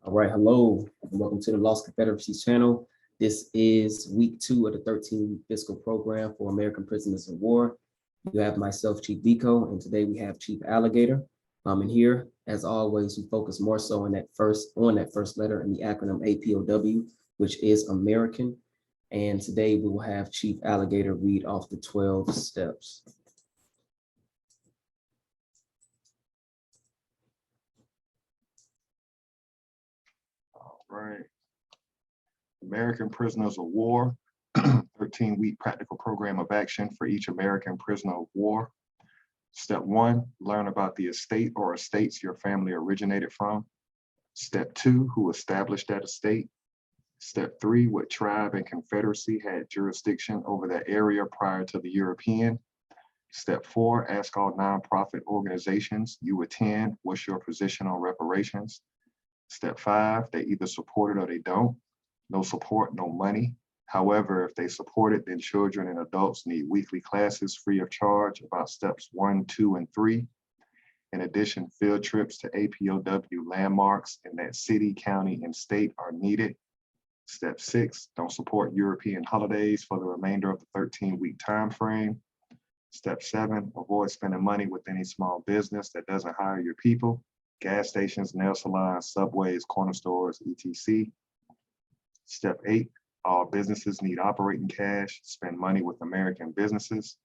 All right, hello, and welcome to the Lost Confederacy channel. This is week 2 of the 13-week fiscal program for American prisoners of war. You have myself, Chief Biko, and today we have Chief Alligator. And here, as always, we focus more so on that first letter in the acronym APOW, which is American. And today we will have Chief Alligator read off the 12 steps. Right. American prisoners of war, 13-week practical program of action for each American prisoner of war. Step 1, learn about the estate or estates your family originated from. Step 2, who established that estate. Step 3, what tribe and confederacy had jurisdiction over that area prior to the European. Step 4, ask all nonprofit organizations you attend, what's your position on reparations? Step 5, they either support it or they don't. No support, no money. However, if they support it, then children and adults need weekly classes free of charge about steps 1, 2, and 3. In addition, field trips to APOW landmarks in that city, county, and state are needed. Step 6, don't support European holidays for the remainder of the 13-week time frame. Step 7, avoid spending money with any small business that doesn't hire your people. Gas stations, nail salons, subways, corner stores, etc. Step 8, all businesses need operating cash. Spend money with American businesses.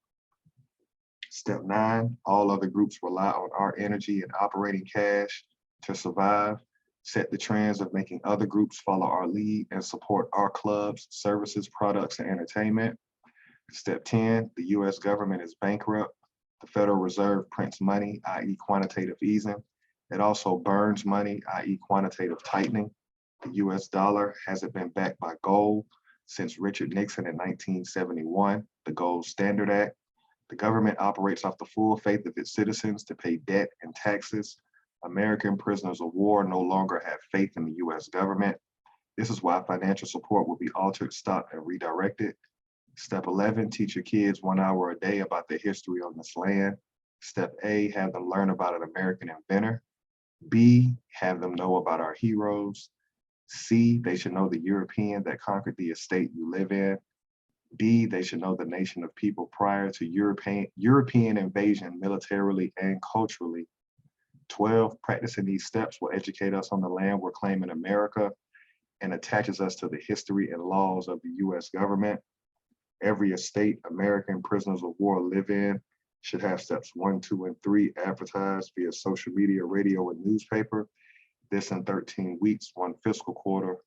Step 9, all other groups rely on our energy and operating cash to survive. Set the trends of making other groups follow our lead and support our clubs, services, products, and entertainment. Step 10, the US government is bankrupt. The Federal Reserve prints money, i.e. quantitative easing. It also burns money, i.e. quantitative tightening. The US dollar hasn't been backed by gold since Richard Nixon in 1971, the Gold Standard Act. The government operates off the full faith of its citizens to pay debt and taxes. American prisoners of war no longer have faith in the US government. This is why financial support will be altered, stopped, and redirected. Step 11, teach your kids 1 hour a day about the history on this land. Step A, have them learn about an American inventor. B, have them know about our heroes. C, they should know the European that conquered the estate you live in. D, they should know the nation of people prior to European invasion militarily and culturally. 12, practicing these steps will educate us on the land we're claiming America and attaches us to the history and laws of the US government. Every estate American prisoners of war live in should have steps 1, 2, and 3 advertised via social media, radio, and newspaper. This in 13 weeks, 1 fiscal quarter,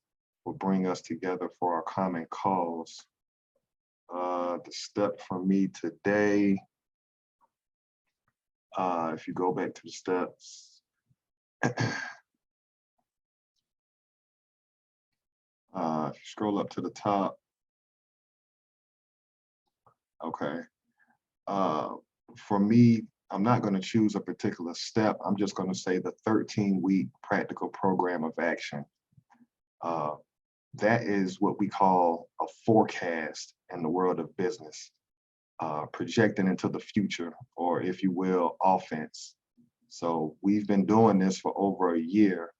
will bring us together for our common cause. The step for me today, if you go back to the steps, if you scroll up to the top, okay. For me, I'm not going to choose a particular step. I'm just going to say the 13-week practical program of action. That is what we call a forecast in the world of business, projecting into the future, or if you will, offense. So we've been doing this for over a year.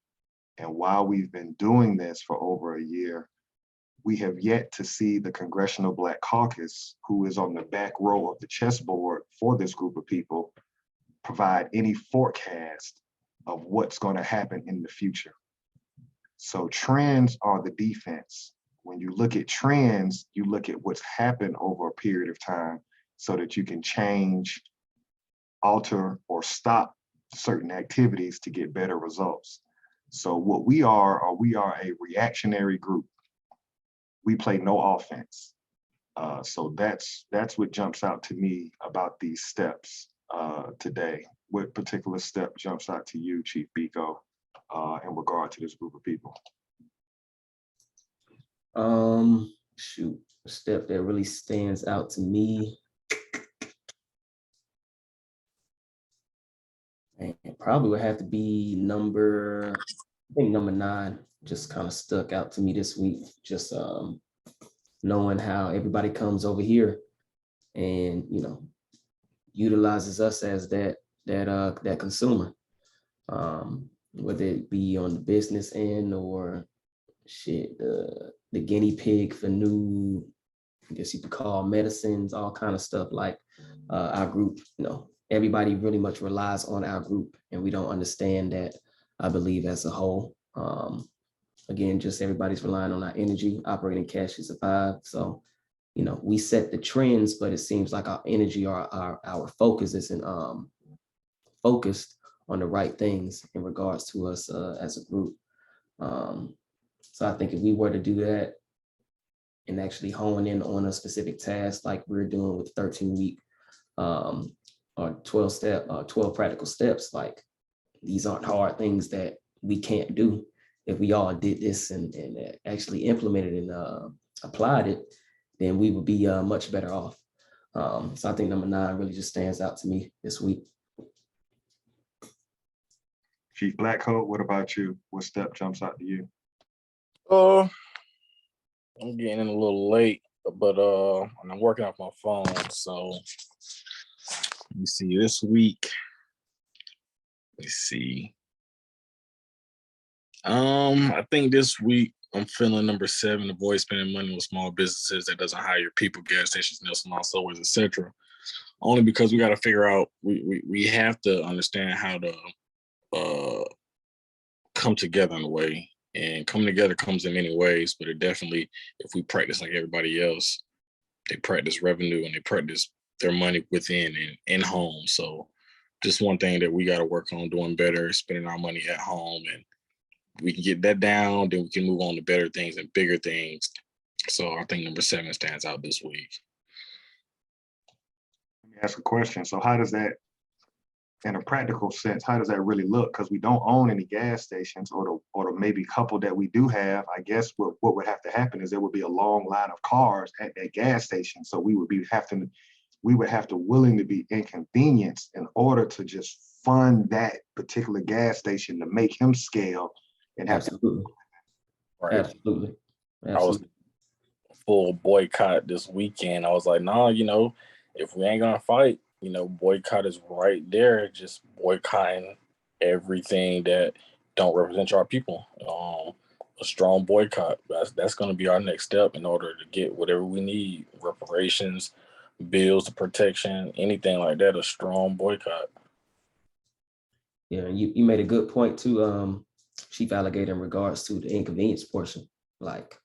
And while we've been doing this for over a year, we have yet to see the Congressional Black Caucus, who is on the back row of the chessboard for this group of people, provide any forecast of what's going to happen in the future. So trends are the defense. When you look at trends, you look at what's happened over a period of time so that you can change, alter, or stop certain activities to get better results. So what we are a reactionary group. We play no offense. So that's what jumps out to me about these steps today. What particular step jumps out to you, Chief Biko, in regard to this group of people? Shoot, a step that really stands out to me. And it probably would have to be number 9. Just kind of stuck out to me this week. Just knowing how everybody comes over here and utilizes us as that consumer. whether it be on the business end or shit, the guinea pig for new, I guess you could call medicines, all kind of stuff. Like our group, everybody really much relies on our group, and we don't understand that, I believe, as a whole. Again, just everybody's relying on our energy, operating cash to survive. So, we set the trends, but it seems like our energy or our focus isn't focused on the right things in regards to us as a group. So I think if we were to do that and actually hone in on a specific task, like we're doing with 13-week or 12 practical steps, like these aren't hard things that we can't do. If we all did this and actually implemented and applied it, then we would be much better off. So I think number 9 really just stands out to me this week. Chief Blackcoat, what about you? What step jumps out to you? I'm getting in a little late, but and I'm working off my phone. So let me see this week. Let's see. I think this week I'm feeling number 7, avoid spending money with small businesses that doesn't hire people, gas stations, nail salons, subways, etc. Only because we got to figure out, we have to understand how to come together in a way. And coming together comes in many ways, but it definitely, if we practice like everybody else, they practice revenue and they practice their money within and in home. So just one thing that we got to work on doing better is spending our money at home, and we can get that down, then we can move on to better things and bigger things. So I think number 7 stands out this week. Let me ask a question. So how does that, in a practical sense, how does that really look? Because we don't own any gas stations, or the maybe couple that we do have. I guess what would have to happen is there would be a long line of cars at that gas station. So we would have to willingly be inconvenienced in order to just fund that particular gas station to make him scale and have Absolutely. Right. Absolutely. I was full boycott this weekend. I was like, nah, if we ain't gonna fight, boycott is right there. Just boycotting everything that don't represent our people. A strong boycott. That's gonna be our next step in order to get whatever we need, reparations, bills, protection, anything like that. A strong boycott. Yeah, you made a good point too, Chief Alligator, in regards to the inconvenience portion. Like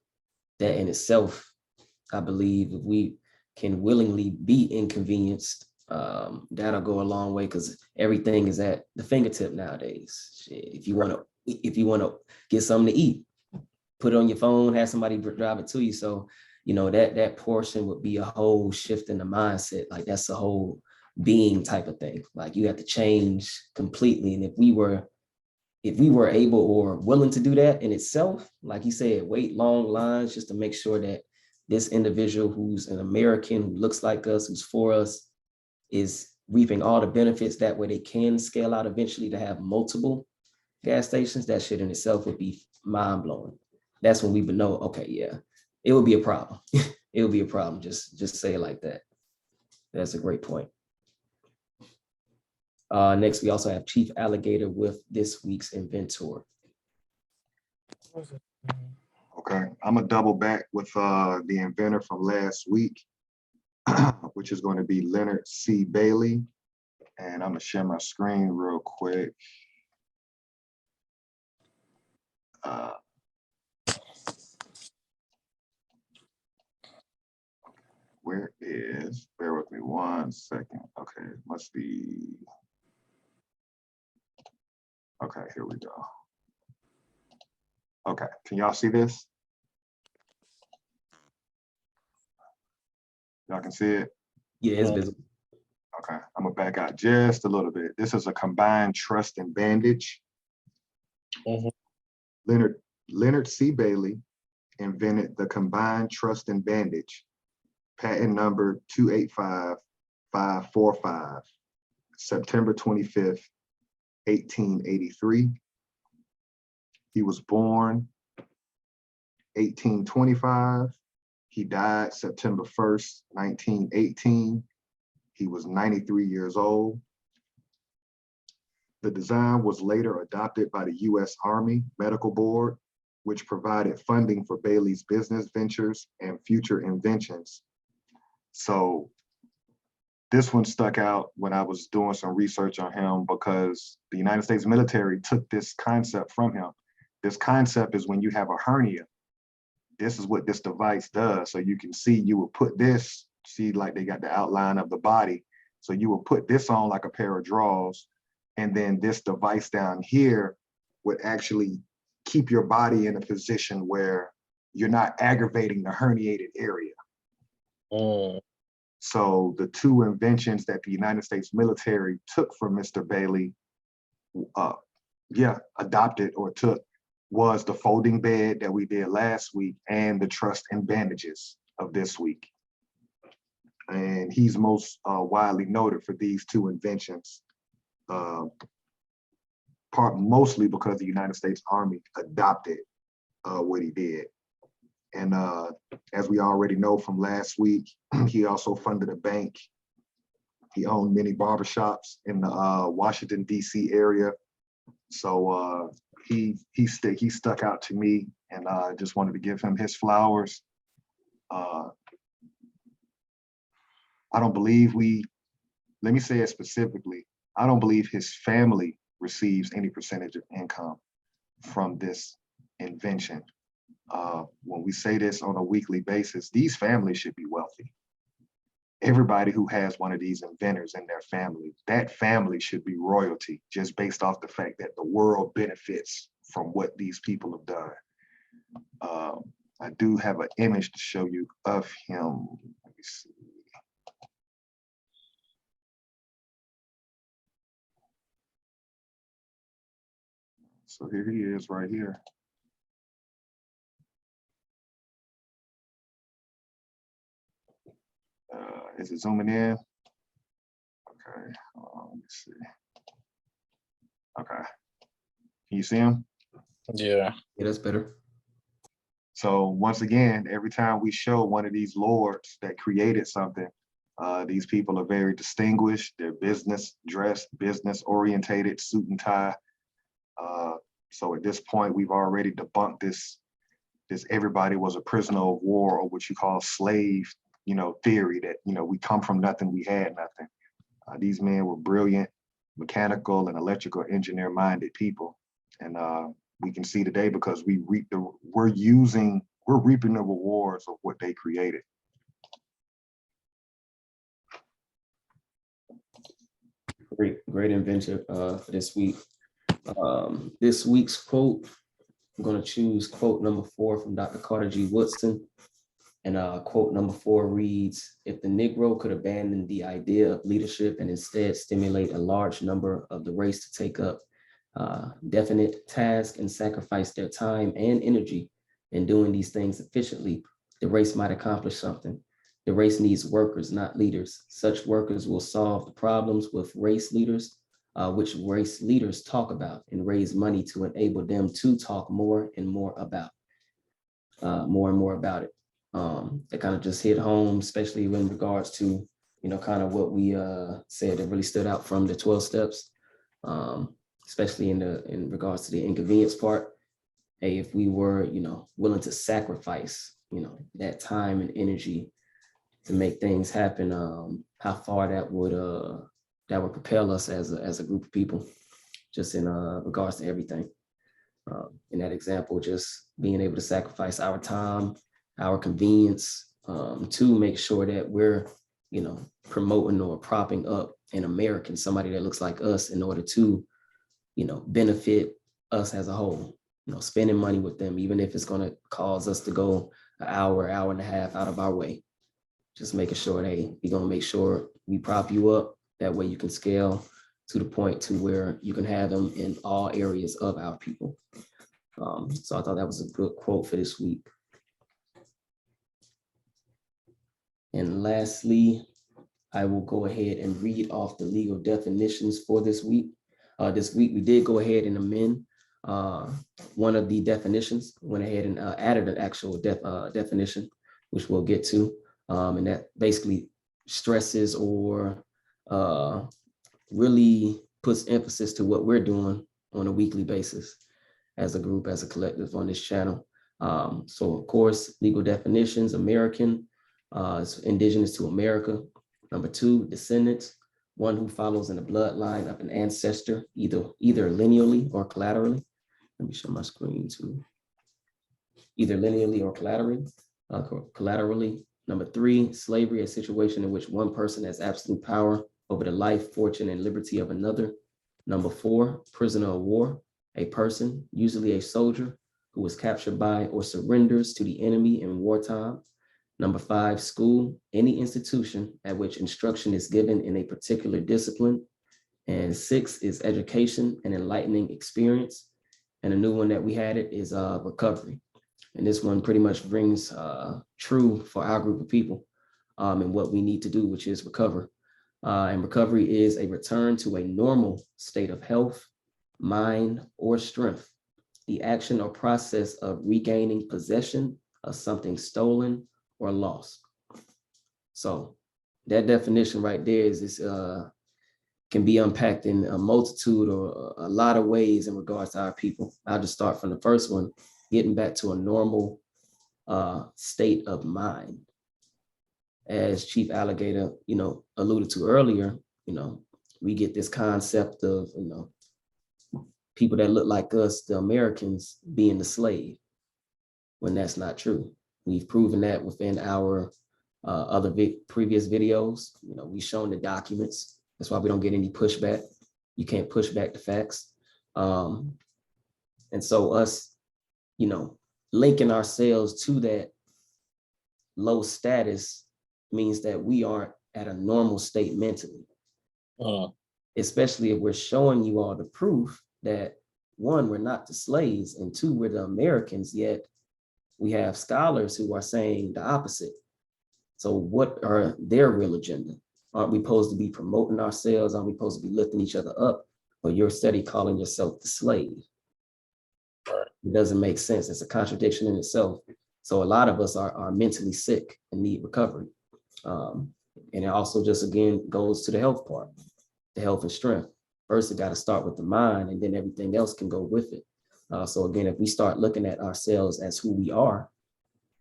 that in itself, I believe if we can willingly be inconvenienced, that'll go a long way, because everything is at the fingertip nowadays. Shit, if you want to get something to eat, put it on your phone, have somebody drive it to you. So that portion would be a whole shift in the mindset. Like that's a whole being type of thing. Like you have to change completely. And if we were able or willing to do that in itself, like you said, wait long lines just to make sure that this individual who's an American, who looks like us, who's for us, is reaping all the benefits. That way they can scale out eventually to have multiple gas stations. That shit in itself would be mind blowing. That's when we would know, okay, yeah, it would be a problem. It would be a problem. Just say it like that. That's a great point. Next, we also have Chief Alligator with this week's inventor. Okay, I'm gonna double back with the inventor from last week, which is going to be Leonard C. Bailey. And I'm gonna share my screen real quick. Bear with me 1 second. Okay, it must be, okay, here we go. Okay, can y'all see this? Y'all can see it? Yeah, it's visible. Okay, I'm gonna back out just a little bit. This is a combined truss and bandage. Leonard C. Bailey invented the combined truss and bandage, patent number 285545, September 25th, 1883. He was born 1825. He died September 1st, 1918. He was 93 years old. The design was later adopted by the U.S. Army Medical Board, which provided funding for Bailey's business ventures and future inventions. So this one stuck out when I was doing some research on him because the United States military took this concept from him. This concept is when you have a hernia, this is what this device does. So you can see, you would put this, see like they got the outline of the body. So you would put this on like a pair of drawers, and then this device down here would actually keep your body in a position where you're not aggravating the herniated area. Oh. So the two inventions that the United States military took from Mr. Bailey, adopted or took, was the folding bed that we did last week and the truss and bandages of this week. And he's most widely noted for these two inventions, mostly because the United States Army adopted what he did. And as we already know from last week, he also funded a bank. He owned many barbershops in the Washington, D.C. area. So he stuck out to me, and I just wanted to give him his flowers. I don't believe let me say it specifically, I don't believe his family receives any percentage of income from this invention. When we say this on a weekly basis, these families should be wealthy. Everybody who has one of these inventors in their family, that family should be royalty, just based off the fact that the world benefits from what these people have done. I do have an image to show you of him. Let me see. So here he is right here. Is it zooming in? Okay, let me see. Okay, can you see him? Yeah. Yeah, that's better. So once again, every time we show one of these lords that created something, these people are very distinguished. They're business dressed, business orientated, suit and tie. So at this point, we've already debunked this everybody was a prisoner of war, or what you call slave, theory that, we come from nothing, we had nothing. These men were brilliant, mechanical and electrical engineer minded people. And we can see today because we're reaping the rewards of what they created. Great invention for this week. This week's quote, I'm going to choose quote number 4 from Dr. Carter G. Woodson. And quote number 4 reads, "If the Negro could abandon the idea of leadership and instead stimulate a large number of the race to take up definite tasks and sacrifice their time and energy in doing these things efficiently, the race might accomplish something. The race needs workers, not leaders. Such workers will solve the problems with race leaders, which race leaders talk about, and raise money to enable them to talk more and more about it." That kind of just hit home, especially in regards to, kind of what we said that really stood out from the 12 steps, especially in regards to the inconvenience part. Hey, if we were, willing to sacrifice, that time and energy to make things happen, how far that would propel us as a group of people, just in regards to everything. In that example, just being able to sacrifice our time, our convenience, to make sure that we're, promoting or propping up an American, somebody that looks like us, in order to, benefit us as a whole. Spending money with them, even if it's going to cause us to go an hour and a half out of our way. Just making sure, hey, we're going to make sure we prop you up. That way you can scale to the point to where you can have them in all areas of our people. So I thought that was a good quote for this week. And lastly, I will go ahead and read off the legal definitions for this week. This week, we did go ahead and amend one of the definitions, went ahead and added an actual definition, which we'll get to. And that basically stresses or really puts emphasis to what we're doing on a weekly basis as a group, as a collective on this channel. So of course, legal definitions, American, is indigenous to America. Number 2, descendants, one who follows in the bloodline of an ancestor, either lineally or collaterally. Let me show my screen too. Either lineally or collaterally. Number 3, slavery, a situation in which one person has absolute power over the life, fortune, and liberty of another. Number 4, prisoner of war, a person, usually a soldier, who was captured by or surrenders to the enemy in wartime. Number 5, school, any institution at which instruction is given in a particular discipline. And 6 is education and enlightening experience. And a new one that we had is recovery. And this one pretty much brings true for our group of people and what we need to do, which is recover. And recovery is a return to a normal state of health, mind, or strength. The action or process of regaining possession of something stolen or lost. So that definition right there is this can be unpacked in a multitude or a lot of ways in regards to our people. I'll just start from the first one, getting back to a normal state of mind. As Chief Alligator, alluded to earlier, we get this concept of, people that look like us, the Americans, being the slave, when that's not true. We've proven that within our other previous videos. We've shown the documents. That's why we don't get any pushback. You can't push back the facts. And so us, linking ourselves to that low status means that we aren't at a normal state mentally. Especially if we're showing you all the proof that 1, we're not the slaves, and 2, we're the Americans, yet we have scholars who are saying the opposite. So what are their real agenda? Aren't we supposed to be promoting ourselves? Aren't we supposed to be lifting each other up? But you're steady calling yourself the slave. It doesn't make sense. It's a contradiction in itself. So a lot of us are mentally sick and need recovery. And it also just, again, goes to the health part, the health and strength. First, it got to start with the mind, and then everything else can go with it. So again, if we start looking at ourselves as who we are,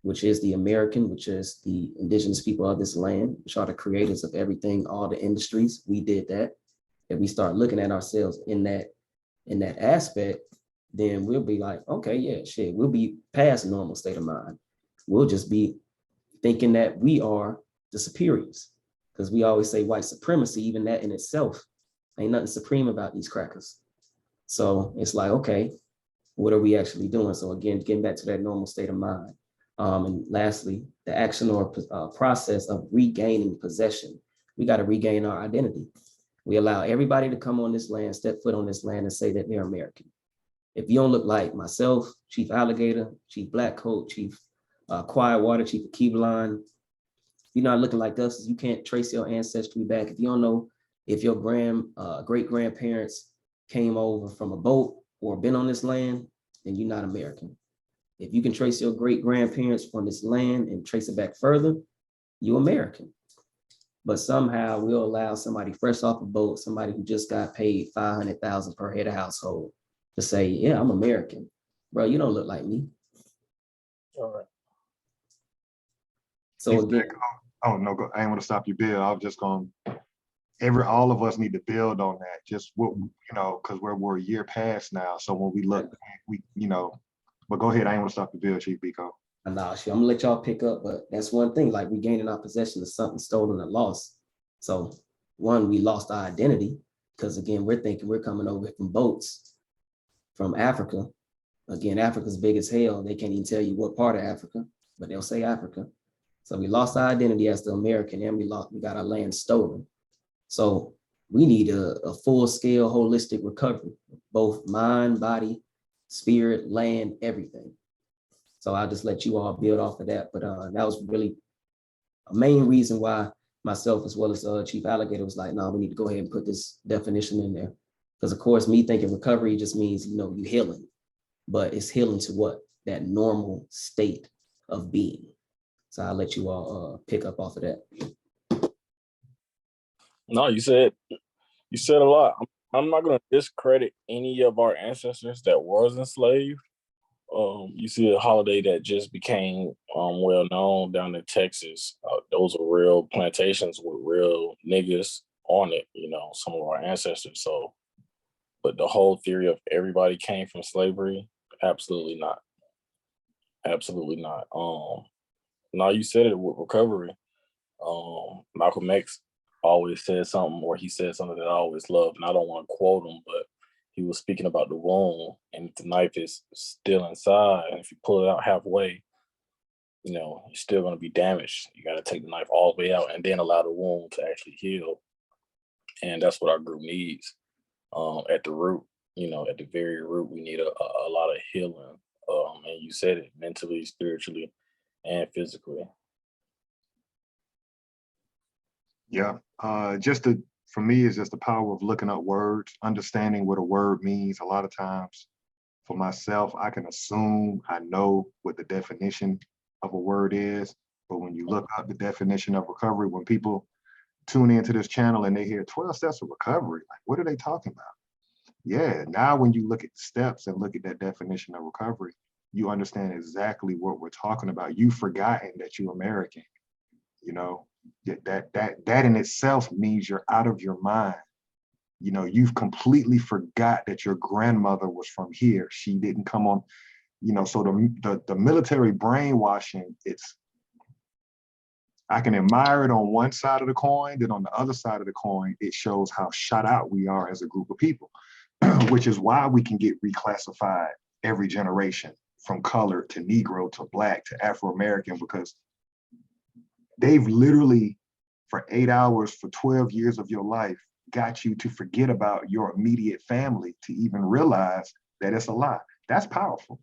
which is the American, which is the indigenous people of this land, which are the creators of everything, all the industries, we did that. If we start looking at ourselves in that aspect, then we'll be like, okay, yeah, shit, we'll be past normal state of mind. We'll just be thinking that we are the superiors, because we always say white supremacy. Even that in itself, ain't nothing supreme about these crackers. So it's like, okay, what are we actually doing? So again, getting back to that normal state of mind. And lastly, the action or process of regaining possession. We got to regain our identity. We allow everybody to come on this land, step foot on this land, and say that they're American. If you don't look like myself, Chief Alligator, Chief Blackcoat, Chief Quietwater, Chief Keyline, if you're not looking like us, you can't trace your ancestry back. If you don't know if your great-grandparents came over from a boat or been on this land, then you're not American. If you can trace your great-grandparents from this land and trace it back further, you're American. But somehow we'll allow somebody fresh off a boat, somebody who just got paid $500,000 per head of household, to say, yeah, I'm American. Bro, you don't look like me. All right. So again, oh no, I ain't want to stop you, Bill. I was just going, all of us need to build on that. Just what, because we're a year past now. So when we look, but go ahead. I ain't want to stop you, Bill, Chief Biko. Nah, sure, I'm gonna let y'all pick up, but that's one thing, like regaining our possession of something stolen or lost. So 1, we lost our identity, because again, we're thinking we're coming over from boats from Africa. Again, Africa's big as hell. They can't even tell you what part of Africa, but they'll say Africa. So we lost our identity as the American, and we got our land stolen. So we need a full-scale holistic recovery, both mind, body, spirit, land, everything. So I'll just let you all build off of that. But that was really a main reason why myself, as well as Chief Alligator, was like, no, we need to go ahead and put this definition in there. Because of course, me thinking recovery just means, you healing, but it's healing to what? That normal state of being. So I'll let you all pick up off of that. No, you said a lot. I'm not gonna discredit any of our ancestors that was enslaved. You see a holiday that just became well known down in Texas. Those are real plantations with real niggas on it, you know, some of our ancestors. So, but the whole theory of everybody came from slavery, absolutely not. Absolutely not. Now you said it with recovery. Malcolm X always said something, or he said something that I always loved, and I don't want to quote him, but he was speaking about the wound, and if the knife is still inside, and if you pull it out halfway, you know, you're still going to be damaged. You got to take the knife all the way out and then allow the wound to actually heal. And that's what our group needs at the root. You know, at the very root, we need a lot of healing. And you said it, mentally, spiritually, and physically. Yeah, for me, it's just the power of looking up words, understanding what a word means. A lot of times, for myself, I can assume I know what the definition of a word is, but when you look up the definition of recovery, when people tune into this channel and they hear 12 steps of recovery, like, what are they talking about? Yeah, now when you look at the steps and look at that definition of recovery, you understand exactly what we're talking about. You've forgotten that you're American, you know, that in itself means you're out of your mind. You know, you've completely forgot that your grandmother was from here. She didn't come on, you know, so the military brainwashing, I can admire it on one side of the coin, then on the other side of the coin, it shows how shut out we are as a group of people, which is why we can get reclassified every generation from color to Negro to Black to Afro-American, because they've literally, for 8 hours, for 12 years of your life, got you to forget about your immediate family to even realize that it's a lie. That's powerful.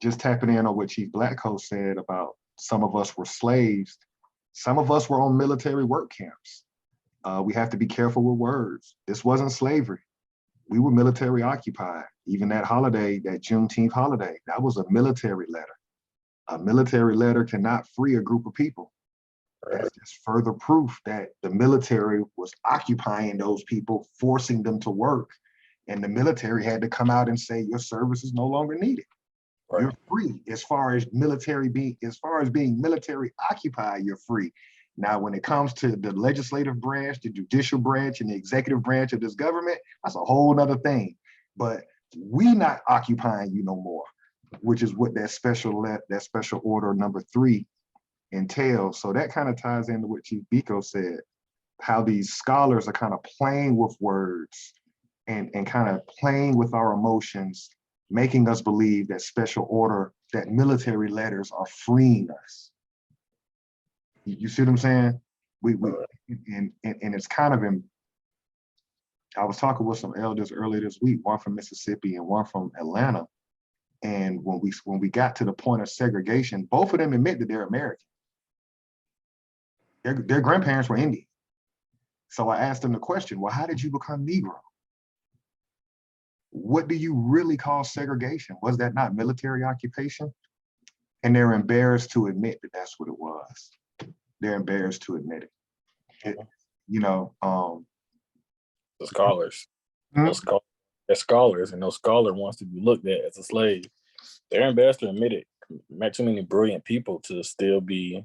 Just tapping in on what Chief Blackcoat said about some of us were slaves. Some of us were on military work camps. We have to be careful with words. This wasn't slavery. We were military occupied. Even that holiday, that Juneteenth holiday, that was a military letter. A military letter cannot free a group of people. That's just further proof that the military was occupying those people, forcing them to work. And the military had to come out and say, your service is no longer needed. Right. You're free as far as being military occupied, you're free. Now, when it comes to the legislative branch, the judicial branch, and the executive branch of this government, that's a whole nother thing. But we not occupying you no more, which is what that special order number 3 entails. So that kind of ties into what Chief Biko said, how these scholars are kind of playing with words and kind of playing with our emotions, making us believe that special order, that military letters are freeing us. You see what I'm saying? And it's kind of I was talking with some elders earlier this week, one from Mississippi and one from Atlanta. And when we got to the point of segregation, both of them admit that they're American. Their grandparents were Indian. So I asked them the question, well, how did you become Negro? What do you really call segregation? Was that not military occupation? And they're embarrassed to admit that that's what it was. They're embarrassed to admit it. You know, the scholars, they're scholars, and those scholar wants to be looked at as a slave. They're embarrassed to admit it. Met too many brilliant people to still be.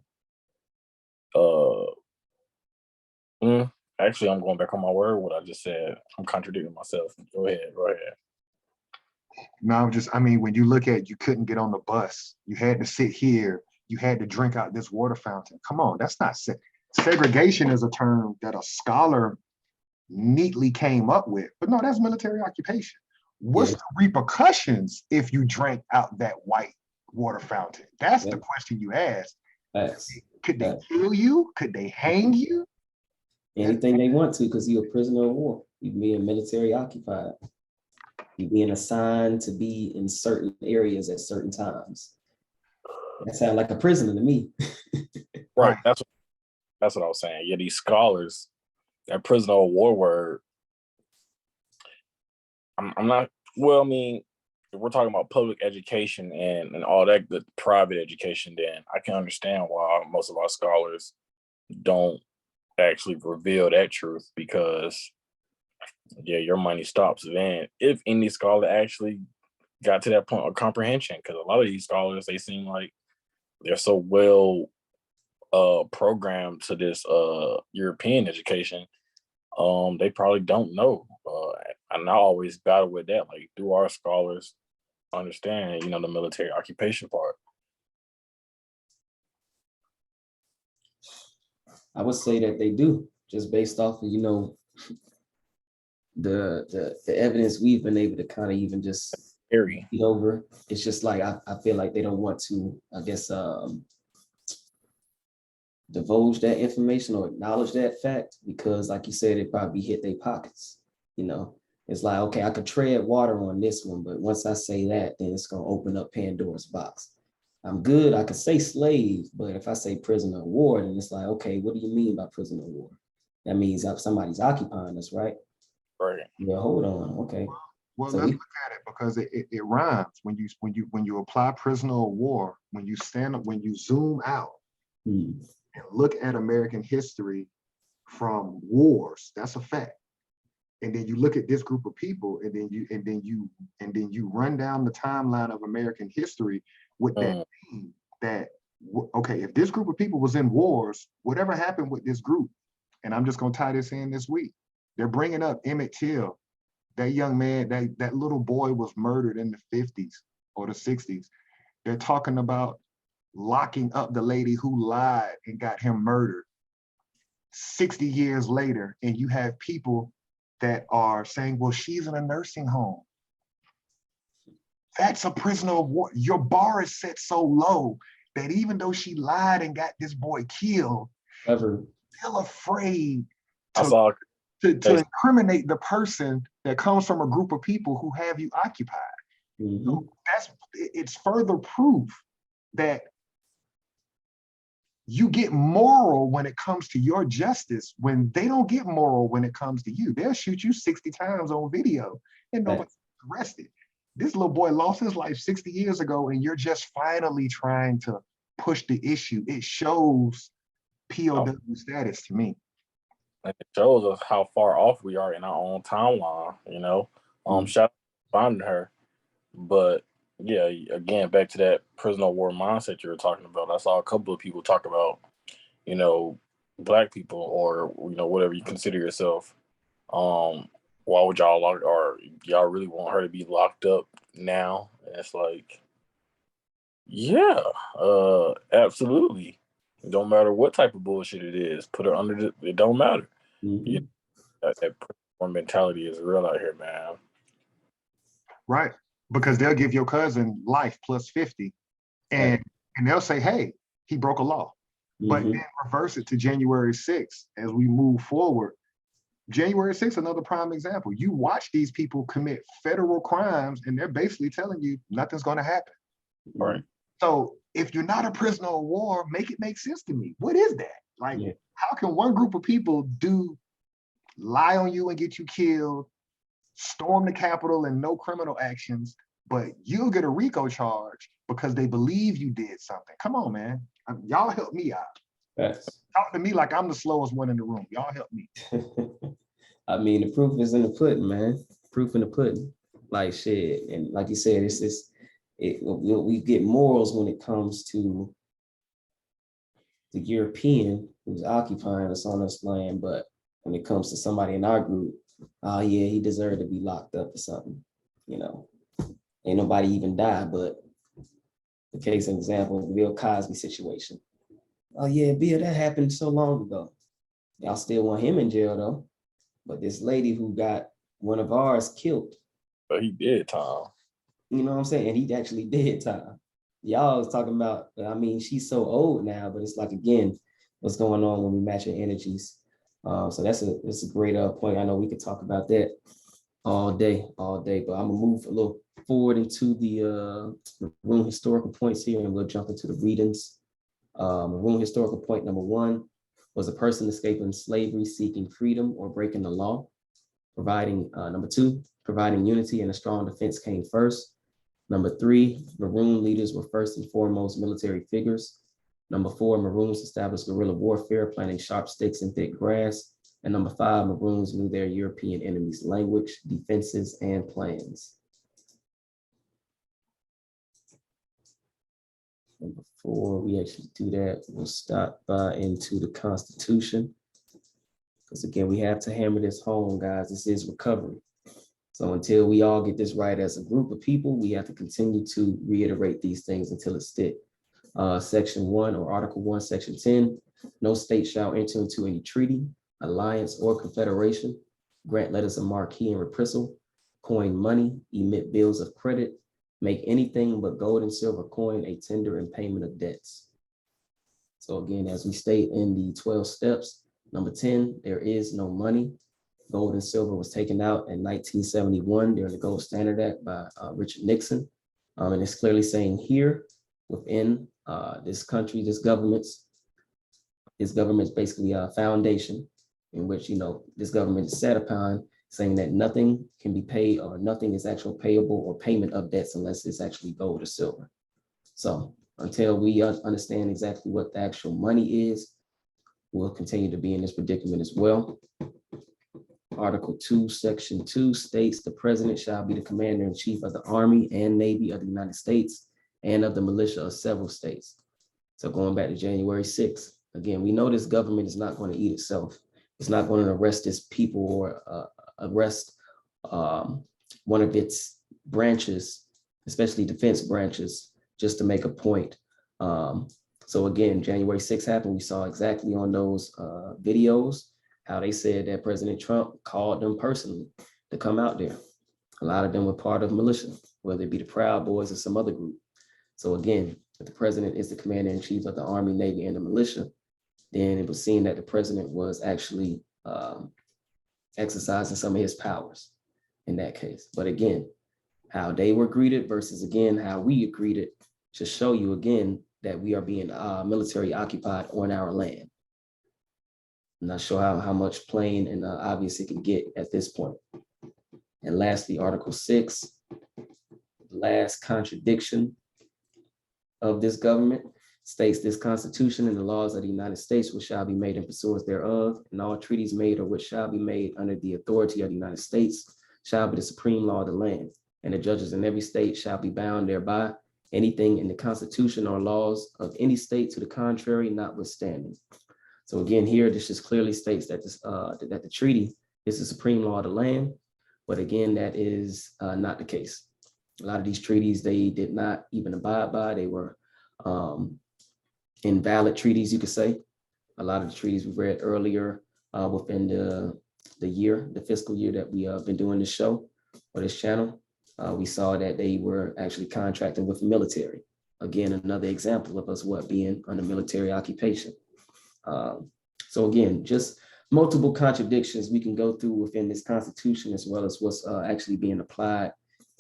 Actually, I'm going back on my word. What I just said, I'm contradicting myself. Go ahead. No, I mean, when you look at, you couldn't get on the bus. You had to sit here. You had to drink out this water fountain. Come on, that's not segregation is a term that a scholar neatly came up with, but no, that's military occupation. What's the repercussions if you drank out that white water fountain? That's the question you ask. Could they kill you? Could they hang you? Anything they want to, because you're a prisoner of war. You can be military occupied. You're being assigned to be in certain areas at certain times. That sounds like a prisoner to me. Right. That's what I was saying. Yeah, these scholars, that prisoner of war word. I'm not. Well, I mean, if we're talking about public education and all that good private education, then I can understand why most of our scholars don't actually reveal that truth, because yeah, your money stops then if any scholar actually got to that point of comprehension. Because a lot of these scholars, they seem like they're so well programmed to this European education, they probably don't know. And I always battle with that. Like, do our scholars understand, you know, the military occupation part? I would say that they do, just based off of, you know, the evidence we've been able to kind of even just Scary. get over. It's just like I feel like they don't want to, I guess, divulge that information or acknowledge that fact, because like you said, it probably hit their pockets. You know, it's like, okay, I could tread water on this one, but once I say that, then it's gonna open up Pandora's box. I'm good, I could say slave, but if I say prisoner of war, then it's like, okay, what do you mean by prisoner of war? That means somebody's occupying us, right? Right. Yeah, hold on, okay. Well, So let's we, look at it because it rhymes. When you apply prisoner of war, when you stand up, when you zoom out hmm, and look at American history from wars, that's a fact. And then you look at this group of people, and then you run down the timeline of American history with that theme that okay, if this group of people was in wars, whatever happened with this group, and I'm just gonna tie this in this week. They're bringing up Emmett Till, that young man, that little boy was murdered in the 50s or the 60s. They're talking about locking up the lady who lied and got him murdered 60 years later, and you have people that are saying, well, she's in a nursing home. That's a prisoner of war. Your bar is set so low that even though she lied and got this boy killed, ever, still afraid I to, saw to incriminate the person that comes from a group of people who have you occupied. mhm. So it's further proof that you get moral when it comes to your justice when they don't get moral when it comes to you. They'll shoot you 60 times on video and nobody's arrested. This little boy lost his life 60 years ago, and you're just finally trying to push the issue. It shows POW status to me. it shows us how far off we are in our own timeline, you know. Shout out to finding her. But yeah, again, back to that prisoner of war mindset you were talking about. I saw a couple of people talk about, you know, black people, or, you know, whatever you consider yourself. Why would y'all lock, or y'all really want her to be locked up now? And it's like, yeah, absolutely. It don't matter what type of bullshit it is. Put her under it don't matter. Mhm. That mentality is real out here, man. Right. Because they'll give your cousin life plus 50, and they'll say, hey, he broke a law. But Mhm. then reverse it to January 6th as we move forward. January 6th, another prime example. You watch these people commit federal crimes, and they're basically telling you nothing's going to happen. Right. So if you're not a prisoner of war, make it make sense to me. What is that? Like, Yeah. how can one group of people lie on you and get you killed, storm the Capitol and no criminal actions, but you'll get a RICO charge because they believe you did something? Come on, man. Y'all help me out. That's Talk to me like I'm the slowest one in the room. Y'all help me. I mean, the proof is in the pudding, man. Proof in the pudding. Like shit. And like you said, it's just we get morals when it comes to the European who's occupying us on this land, but when it comes to somebody in our group, oh yeah, he deserved to be locked up or something. You know, ain't nobody even died, but the case example, the Bill Cosby situation. Oh yeah, Bill, that happened so long ago. Y'all still want him in jail though. But this lady who got one of ours killed, But he did, Tom. you know what I'm saying? And he actually did time. Y'all was talking about, I mean, she's so old now, but it's like, again, what's going on when we match your energies? So that's a great point. I know we could talk about that all day, but I'm gonna move a little forward into the room historical points here, and we'll jump into the readings. Room historical point number 1 was a person escaping slavery seeking freedom or breaking the law. Number 2, providing unity and a strong defense came first. Number 3, Maroon leaders were first and foremost military figures. Number 4, Maroons established guerrilla warfare, planting sharp sticks in thick grass. And number 5, Maroons knew their European enemies' language, defenses, and plans. Number 4, we actually do that. We'll stop by into the Constitution. Because again, we have to hammer this home, guys. This is recovery. So until we all get this right as a group of people, we have to continue to reiterate these things until it sticks. Section 1 or Article 1, Section 10, no state shall enter into any treaty, alliance, or confederation, grant letters of marque and reprisal, coin money, emit bills of credit, make anything but gold and silver coin a tender in payment of debts. So again, as we state in the 12 steps, number 10, there is no money. Gold and silver was taken out in 1971 during the Gold Standard Act by Richard Nixon. And it's clearly saying here within this country, this government's basically a foundation in which, this government is set upon, saying that nothing can be paid or nothing is actual payable or payment of debts unless it's actually gold or silver. So until we understand exactly what the actual money is, we'll continue to be in this predicament as well. Article 2, Section 2 states the president shall be the commander-in-chief of the Army and Navy of the United States and of the militia of several states. So going back to January 6th, again, we know this government is not going to eat itself. It's not going to arrest its people or arrest one of its branches, especially defense branches, just to make a point. So again, January 6th happened. We saw exactly on those videos how they said that President Trump called them personally to come out there. A lot of them were part of militia, whether it be the Proud Boys or some other group. So again, if the president is the commander-in-chief of the Army, Navy, and the militia, then it was seen that the president was actually exercising some of his powers in that case. But again, how they were greeted versus again, how we are greeted should show you again that we are being military occupied on our land. I'm not sure how much plain and obvious it can get at this point. And lastly, Article 6, the last contradiction of this government states this Constitution and the laws of the United States which shall be made in pursuance thereof, and all treaties made or which shall be made under the authority of the United States shall be the supreme law of the land, and the judges in every state shall be bound thereby, anything in the Constitution or laws of any state to the contrary notwithstanding. So again, here, this just clearly states that that the treaty is the supreme law of the land, but again, that is not the case. A lot of these treaties, they did not even abide by. They were invalid treaties, you could say. A lot of the treaties we read earlier within the fiscal year that we have been doing this show or this channel, we saw that they were actually contracting with the military. Again, another example of us being under military occupation. So again, just multiple contradictions we can go through within this Constitution as well as what's actually being applied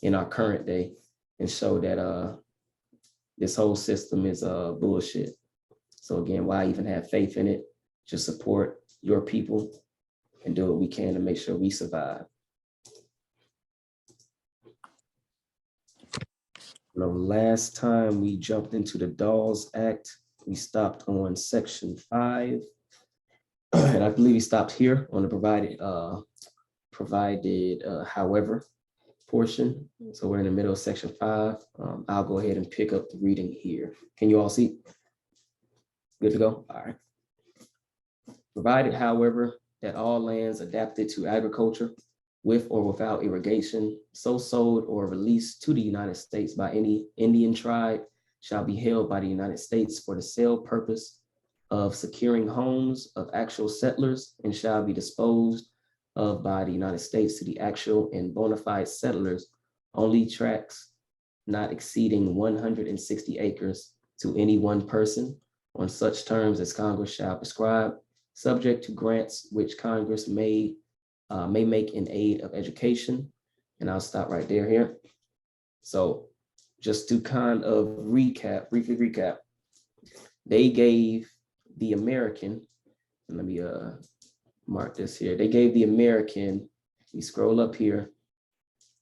in our current day and show that this whole system is bullshit. So again, why even have faith in it? Just support your people and do what we can to make sure we survive. Last time we jumped into the Dawes Act, we stopped on Section 5. And I believe we stopped here on the provided however portion. So we're in the middle of Section 5. I'll go ahead and pick up the reading here. Can you all see? Good to go? All right. Provided, however, that all lands adapted to agriculture with or without irrigation, so sold or released to the United States by any Indian tribe shall be held by the United States for the sole purpose of securing homes of actual settlers and shall be disposed of by the United States to the actual and bona fide settlers, only tracts not exceeding 160 acres to any one person on such terms as Congress shall prescribe, subject to grants which Congress may make in aid of education. And I'll stop right there here. So just to kind of briefly recap, they gave the American, and let me mark this here. They gave the American, we scroll up here,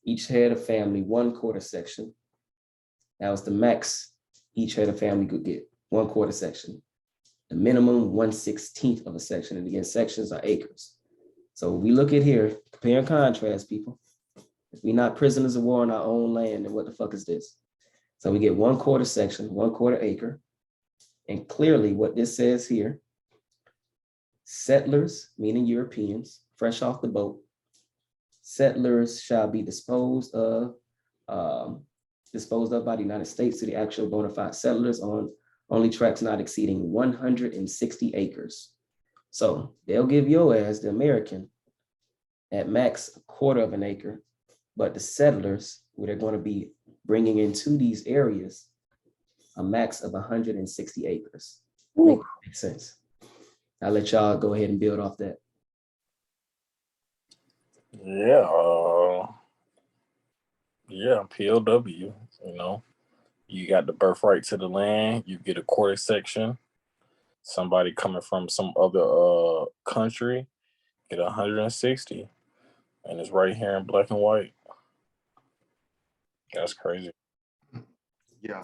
each head of family 1/4 section. That was the max each head of family could get, 1/4 section. The minimum 1/16 of a section. And again, sections are acres. So we look at here, compare and contrast, people. If we're not prisoners of war on our own land, then what the fuck is this? So we get 1/4 section, 1/4 acre. And clearly what this says here, settlers, meaning Europeans, fresh off the boat, settlers shall be disposed of by the United States to the actual bona fide settlers on only tracts not exceeding 160 acres. So they'll give your ass, the American, at max 1/4 of an acre, but the settlers, where they're going to be bringing into these areas, a max of 160 acres. Makes sense. I'll let y'all go ahead and build off that. Yeah, POW, you know, you got the birthright to the land, you get a 1/4 section. Somebody coming from some other country, get 160. And it's right here in black and white. That's crazy. Yeah.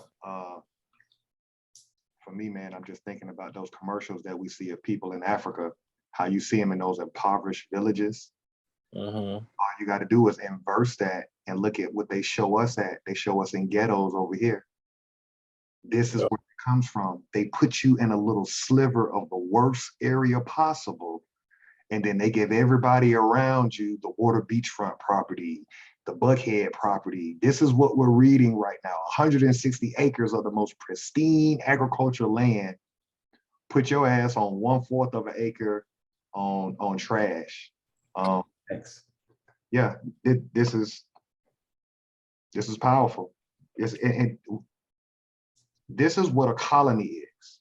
For me, man, I'm just thinking about those commercials that we see of people in Africa, how you see them in those impoverished villages. All you got to do is inverse that and look at what they show us at. They show us in ghettos over here. This is where it comes from. They put you in a little sliver of the worst area possible. And then they give everybody around you the water beachfront property, the Buckhead property. This is what we're reading right now. 160 acres of the most pristine agricultural land. Put your ass on 1/4 of an acre on trash. Thanks. Yeah, this is powerful. This is what a colony is.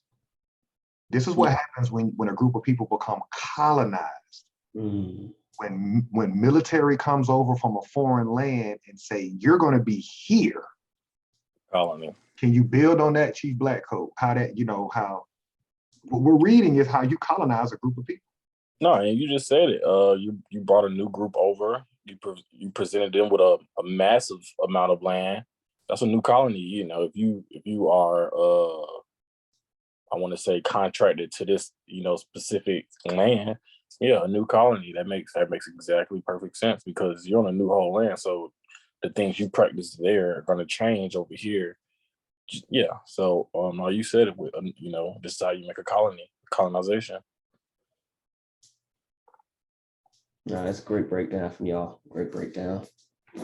This is what happens when a group of people become colonized. When military comes over from a foreign land and say, you're going to be here. Colony. Can you build on that, Chief Blackcoat? How that, how what we're reading is how you colonize a group of people. No, and you just said it. You brought a new group over. You presented them with a massive amount of land. That's a new colony. If you are I want to say contracted to this specific land, yeah, a new colony. That makes exactly perfect sense because you're on a new whole land. So the things you practice there are going to change over here. Yeah. So you said it with this is how you make a colonization. No, that's a great breakdown from y'all. Great breakdown.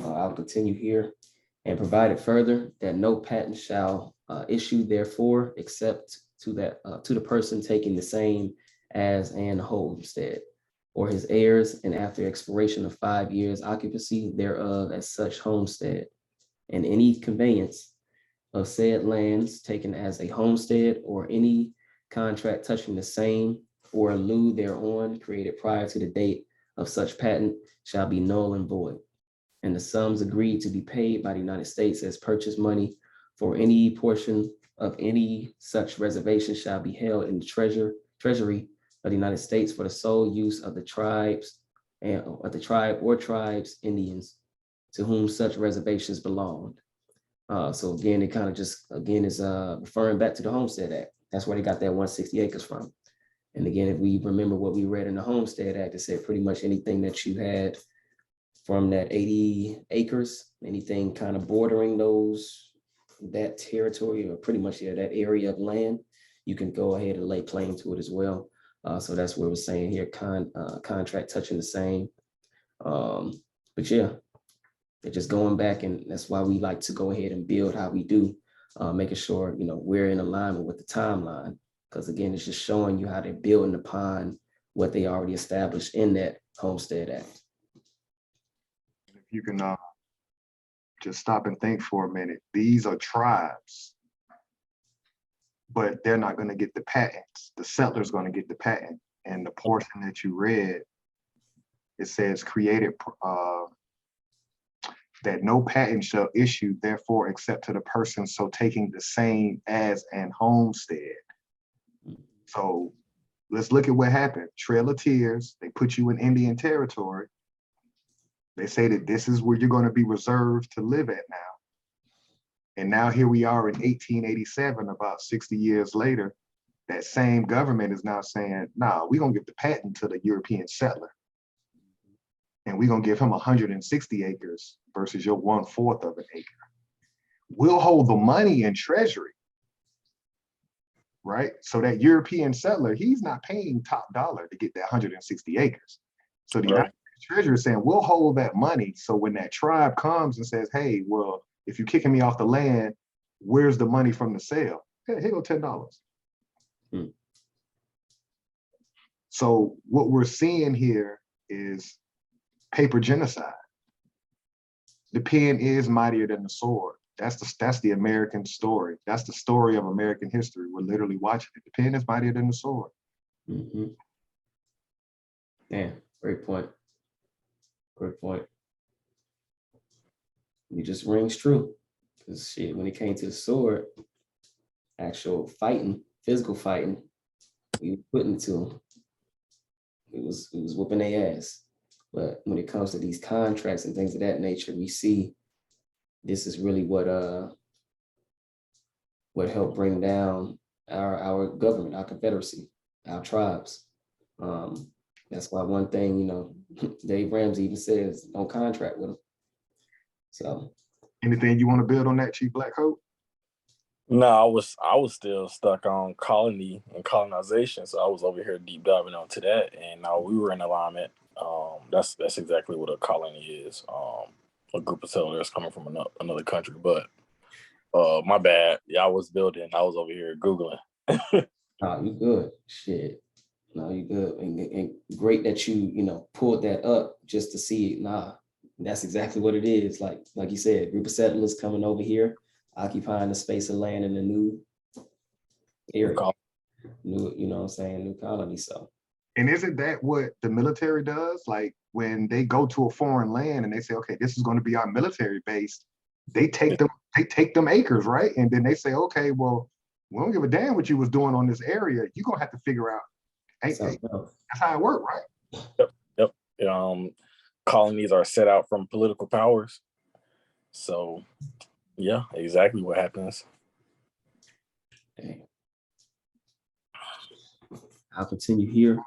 I'll continue here and provide it further that no patent shall issue therefore except to the person taking the same as an homestead or his heirs, and after expiration of 5 years occupancy thereof as such homestead, and any conveyance of said lands taken as a homestead or any contract touching the same or in lieu thereon created prior to the date of such patent shall be null and void, and the sums agreed to be paid by the United States as purchase money for any portion of any such reservation shall be held in the treasury of the United States for the sole use of the tribes and of the tribe or tribes Indians to whom such reservations belonged. So again, it kind of just is referring back to the Homestead Act. That's where they got that 160 acres from. And again, if we remember what we read in the Homestead Act, it said pretty much anything that you had from that 80 acres, anything kind of bordering that territory or pretty much that area of land, you can go ahead and lay claim to it as well. So that's what we're saying here, contract touching the same. But yeah, they're just going back, and that's why we like to go ahead and build how we do, making sure we're in alignment with the timeline. Because again, it's just showing you how they're building upon what they already established in that Homestead Act. If you can just stop and think for a minute, these are tribes, but they're not going to get the patents. The settler's going to get the patent. And the portion that you read, it says created that no patent shall issue therefore except to the person so taking the same as an homestead. So let's look at what happened. Trail of Tears, they put you in Indian territory. They say that this is where you're going to be reserved to live at now. And now here we are in 1887, about 60 years later, that same government is now saying, nah, we're gonna give the patent to the European settler. And we're gonna give him 160 acres versus your 1/4 of an acre. We'll hold the money in treasury, right? So that European settler, he's not paying top dollar to get that 160 acres. So the United States Treasury is saying, we'll hold that money. So when that tribe comes and says, hey, well, if you're kicking me off the land, where's the money from the sale? Hey, here go $10. Hmm. So what we're seeing here is paper genocide. The pen is mightier than the sword. That's the American story. That's the story of American history. We're literally watching it. The pen is mightier than the sword. Mm-hmm. Yeah, great point. Great point. It just rings true. Because shit, when it came to the sword, actual fighting, physical fighting, we were putting it to them. It was whooping their ass. But when it comes to these contracts and things of that nature, we see this is really what helped bring down our government, our Confederacy, our tribes. That's why one thing, you know, Dave Ramsey even says, don't contract with them. So anything you want to build on that, Chief Blackcoat? No, I was still stuck on colony and colonization, so I was over here deep diving onto that, and we were in alignment. That's exactly what a colony is. A group of settlers coming from another country. But my bad. Yeah, I was over here Googling. nah, you good. Shit. No, you good. And great that you pulled that up just to see it. Nah, that's exactly what it is. Like you said, group of settlers coming over here, occupying the space of land in a new area. New, you know what I'm saying, new colony. So. And isn't that what the military does? Like when they go to a foreign land and they say, okay, this is going to be our military base, they take them acres, right? And then they say, okay, well, we don't give a damn what you was doing on this area. You're gonna have to figure out. That's how it works, right? Yep. Colonies are set out from political powers. So yeah, exactly what happens. Dang. I'll continue here.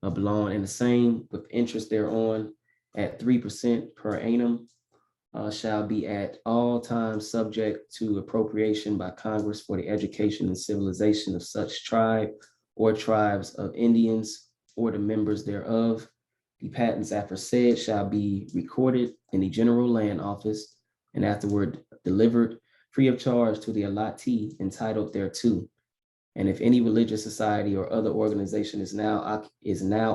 Belong in the same with interest thereon at 3% per annum shall be at all times subject to appropriation by Congress for the education and civilization of such tribe or tribes of Indians or the members thereof. The patents aforesaid shall be recorded in the General Land Office and afterward delivered free of charge to the allottee entitled thereto. And if any religious society or other organization is now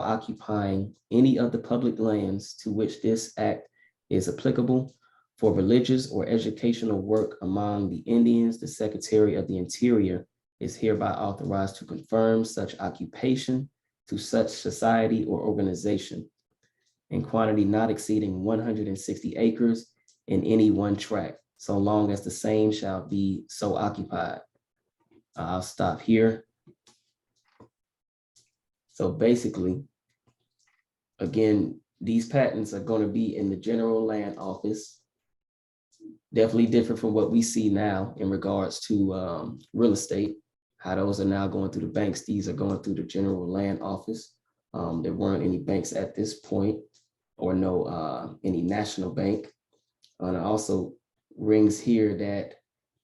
occupying any of the public lands to which this act is applicable for religious or educational work among the Indians, the Secretary of the Interior is hereby authorized to confirm such occupation to such society or organization in quantity not exceeding 160 acres in any one tract, so long as the same shall be so occupied. I'll stop here. So basically, again, these patents are going to be in the General Land Office. Definitely different from what we see now in regards to real estate, how those are now going through the banks. These are going through the General Land Office. There weren't any banks at this point or no any national bank. And it also rings here that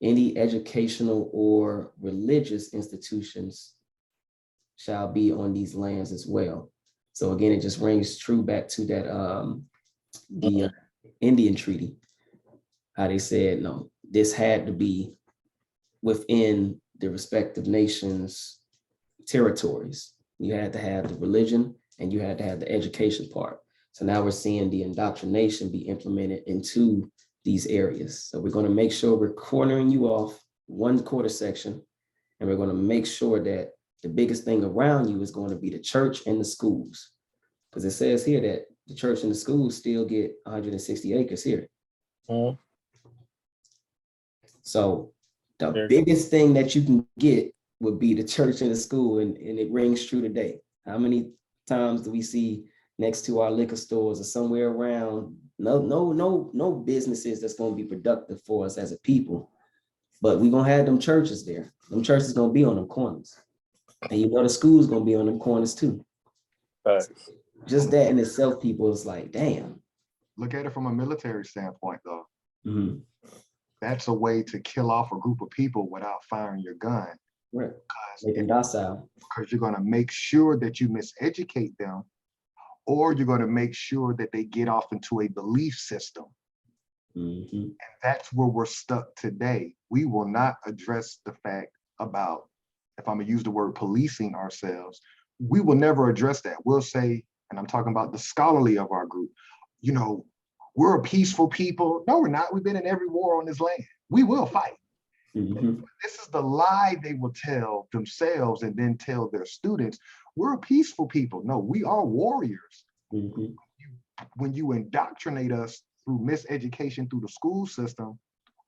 any educational or religious institutions shall be on these lands as well. So again, it just rings true back to that the Indian Treaty, how they said, no, this had to be within the respective nations' territories. You had to have the religion and you had to have the education part. So now we're seeing the indoctrination be implemented into these areas. So we're going to make sure we're cornering you off one quarter section, and we're going to make sure that the biggest thing around you is going to be the church and the schools. Because it says here that the church and the schools still get 160 acres here. Mm-hmm. So the biggest thing that you can get would be the church and the school, and it rings true today. How many times do we see next to our liquor stores or somewhere around, no businesses that's going to be productive for us as a people, But we gonna have them churches there. Them churches gonna be on them corners. And you know the school's gonna be on them corners too. Facts. Just that in itself, people is like, damn. Look at it from a military standpoint, though. Mhm. That's a way to kill off a group of people without firing your gun. Right. Make them docile. Because you're going to make sure that you miseducate them, or you're going to make sure that they get off into a belief system. Mhm. And that's where we're stuck today. We will not address the fact about, if I'm going to use the word policing ourselves, we will never address that. We'll say, and I'm talking about the scholarly of our group, you know, we're a peaceful people. No, we're not. We've been in every war on this land. We will fight. Mhm. This is the lie they will tell themselves and then tell their students. We're a peaceful people. No, we are warriors. Mhm. When you indoctrinate us through miseducation through the school system,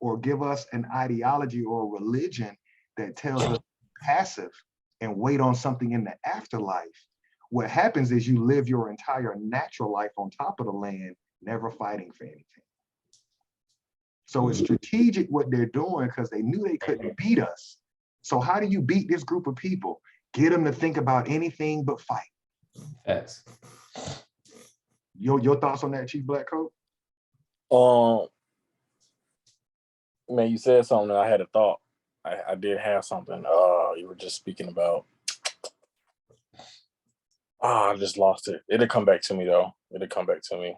or give us an ideology or a religion that tells us passive and wait on something in the afterlife, what happens is you live your entire natural life on top of the land, never fighting for anything. So it's strategic what they're doing because they knew they couldn't beat us. So how do you beat this group of people? Get them to think about anything but fight. Facts. Your thoughts on that, Chief Blackcoat? Man, you said something. I had a thought. I did have something. You were just speaking about. I just lost it. It'll come back to me though. It'll come back to me.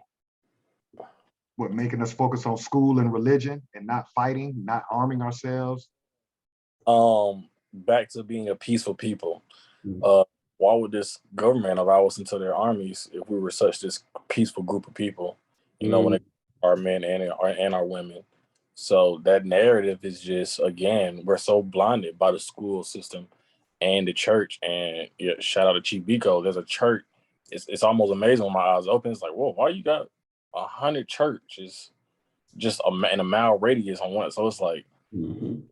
What, making us focus on school and religion and not fighting, not arming ourselves? Back to being a peaceful people. Mhm. Why would this government allow us into their armies if we were such this peaceful group of people? You know, when it our men and our women. So that narrative is just, again, we're so blinded by the school system and the church. And yeah, shout out to Chief Biko. There's a church. It's almost amazing when my eyes open. It's like, whoa, why you got 100 churches just in a mile radius on one? So it's like Mhm.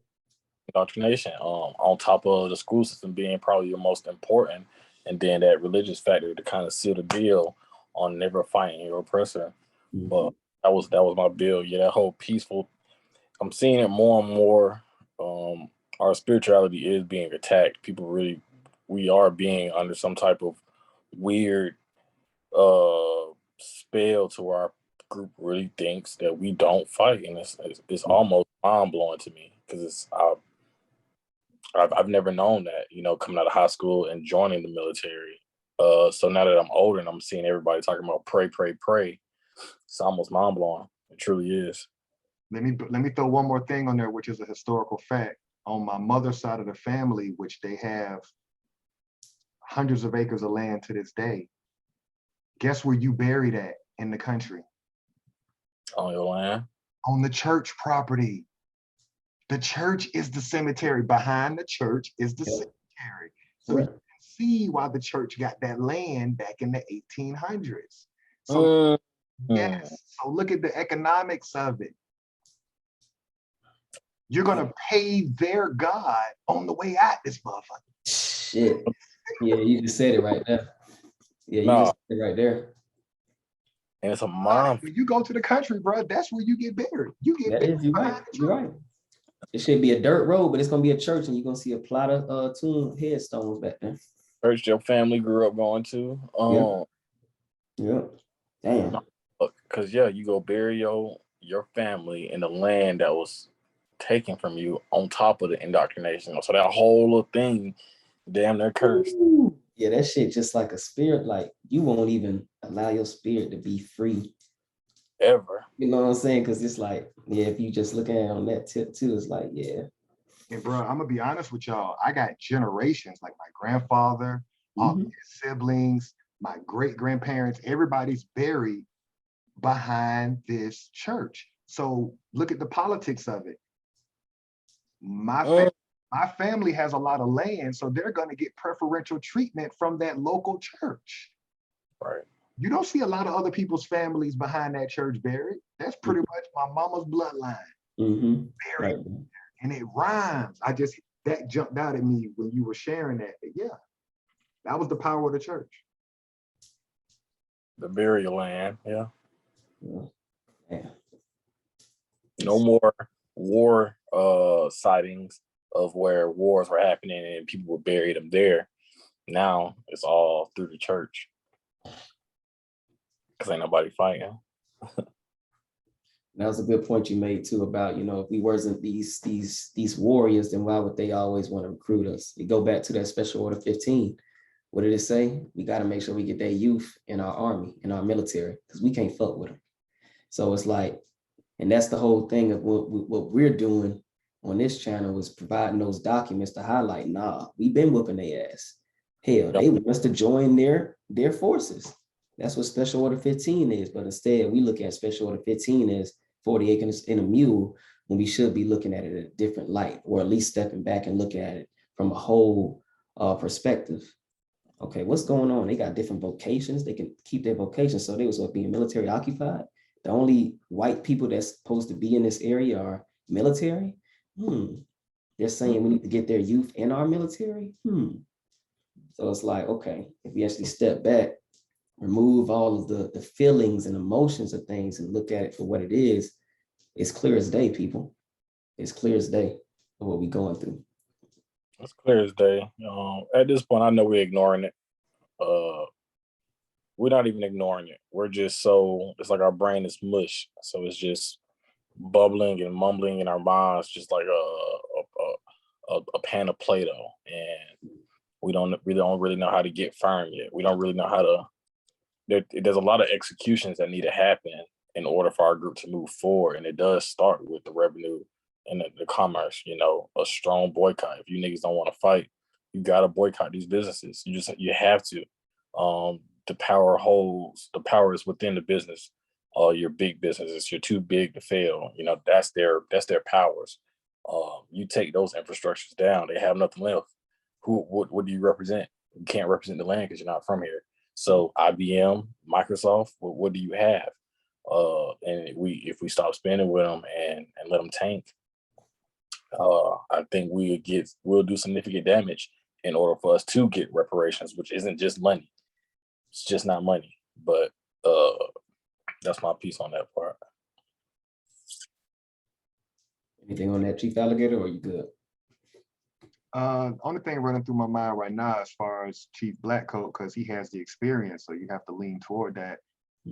indoctrination. On top of the school system being probably the most important, and then that religious factor to kind of seal the deal on never fighting your oppressor. Mhm. But that was my bill. Yeah, that whole peaceful. I'm seeing it more and more. Our spirituality is being attacked. We are being under some type of weird spell to where our group really thinks that we don't fight, and it's almost mind blowing to me because I've never known that, coming out of high school and joining the military. So now that I'm older and I'm seeing everybody talking about pray, pray, pray, it's almost mind blowing. It truly is. Let me throw one more thing on there, which is a historical fact. On my mother's side of the family, which they have hundreds of acres of land to this day, guess where you buried at in the country? On your land? On the church property. The church is the cemetery. Behind the church is the cemetery. So you can see why the church got that land back in the 1800s. So yes, so look at the economics of it. You're gonna pay their God on the way out this motherfucker. Shit. Yeah, you just said it right there. Yeah, you just said it right there. And it's a mind. When you go to the country, bro, that's where you get buried. You get That buried. is, you're right. You're right. It should be a dirt road, but it's gonna be a church, and you're gonna see a plot of tomb headstones back there. Church your family grew up going to. Yeah. Damn. Because you go bury your family in the land that was taken from you on top of the indoctrination. So that whole little thing, damn near cursed. Ooh. Yeah, that shit just like a spirit, like you won't even allow your spirit to be free. Ever. You know what I'm saying? Because it's like, yeah, if you just look at it on that tip too, it's like, yeah. And bro, I'm gonna be honest with y'all. I got generations, like my grandfather, all his siblings, my great grandparents, everybody's buried behind this church. So look at the politics of it. My family has a lot of land, so they're gonna get preferential treatment from that local church. Right. You don't see a lot of other people's families behind that church buried. That's pretty much my mama's bloodline. Buried. Right. And it rhymes. That jumped out at me when you were sharing that. But yeah, that was the power of the church. The burial land, yeah. Yeah. No more war sightings of where wars were happening and people were buried them there. Now it's all through the church because ain't nobody fighting. That was a good point you made too about, if we wasn't these warriors, then why would they always want to recruit us? You go back to that Special Order 15. What did it say? We got to make sure we get that youth in our army, in our military, because we can't fuck with them. So it's like, and that's the whole thing of what we're doing on this channel is providing those documents to highlight, nah, we've been whooping their ass. Hell, they want us to join their forces. That's what Special Order 15 is. But instead, we look at Special Order 15 as 40 acres and a mule, when we should be looking at it in a different light, or at least stepping back and looking at it from a whole perspective. Okay, what's going on? They got different vocations. They can keep their vocations. So they was being military occupied. The only white people that's supposed to be in this area are military. They're saying we need to get their youth in our military. So it's like, okay, if we actually step back, remove all of the feelings and emotions of things and look at it for what it is, it's clear as day, people. It's clear as day of what we're going through. It's clear as day. At this point, I know we're ignoring it. We're not even ignoring it. We're just it's like our brain is mush. So it's just bubbling and mumbling in our minds, just like a pan of Play-Doh. And we don't really know how to get firm yet. We don't really know how to. There's a lot of executions that need to happen in order for our group to move forward. And it does start with the revenue and the commerce, a strong boycott. If you niggas don't want to fight, you got to boycott these businesses. You have to. The power is within the business. Your big businesses, you're too big to fail. That's their powers. You take those infrastructures down, they have nothing left. What do you represent? You can't represent the land because you're not from here. So IBM, Microsoft, what do you have? And if we stop spending with them and let them tank, I think we'll do significant damage in order for us to get reparations, which isn't just money. It's just not money. But that's my piece on that part. Anything on that, Chief Alligator, or are you good? Only thing running through my mind right now as far as Chief Blackcoat, because he has the experience, so you have to lean toward that.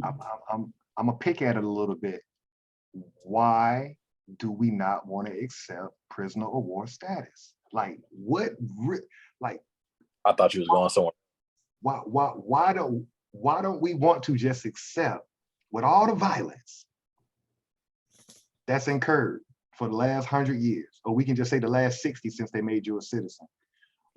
I'm gonna pick at it a little bit. Why do we not want to accept prisoner of war status? Like what? Like I thought you was going somewhere. Why don't we want to just accept with all the violence that's incurred for the last 100 years, or we can just say the last 60 since they made you a citizen?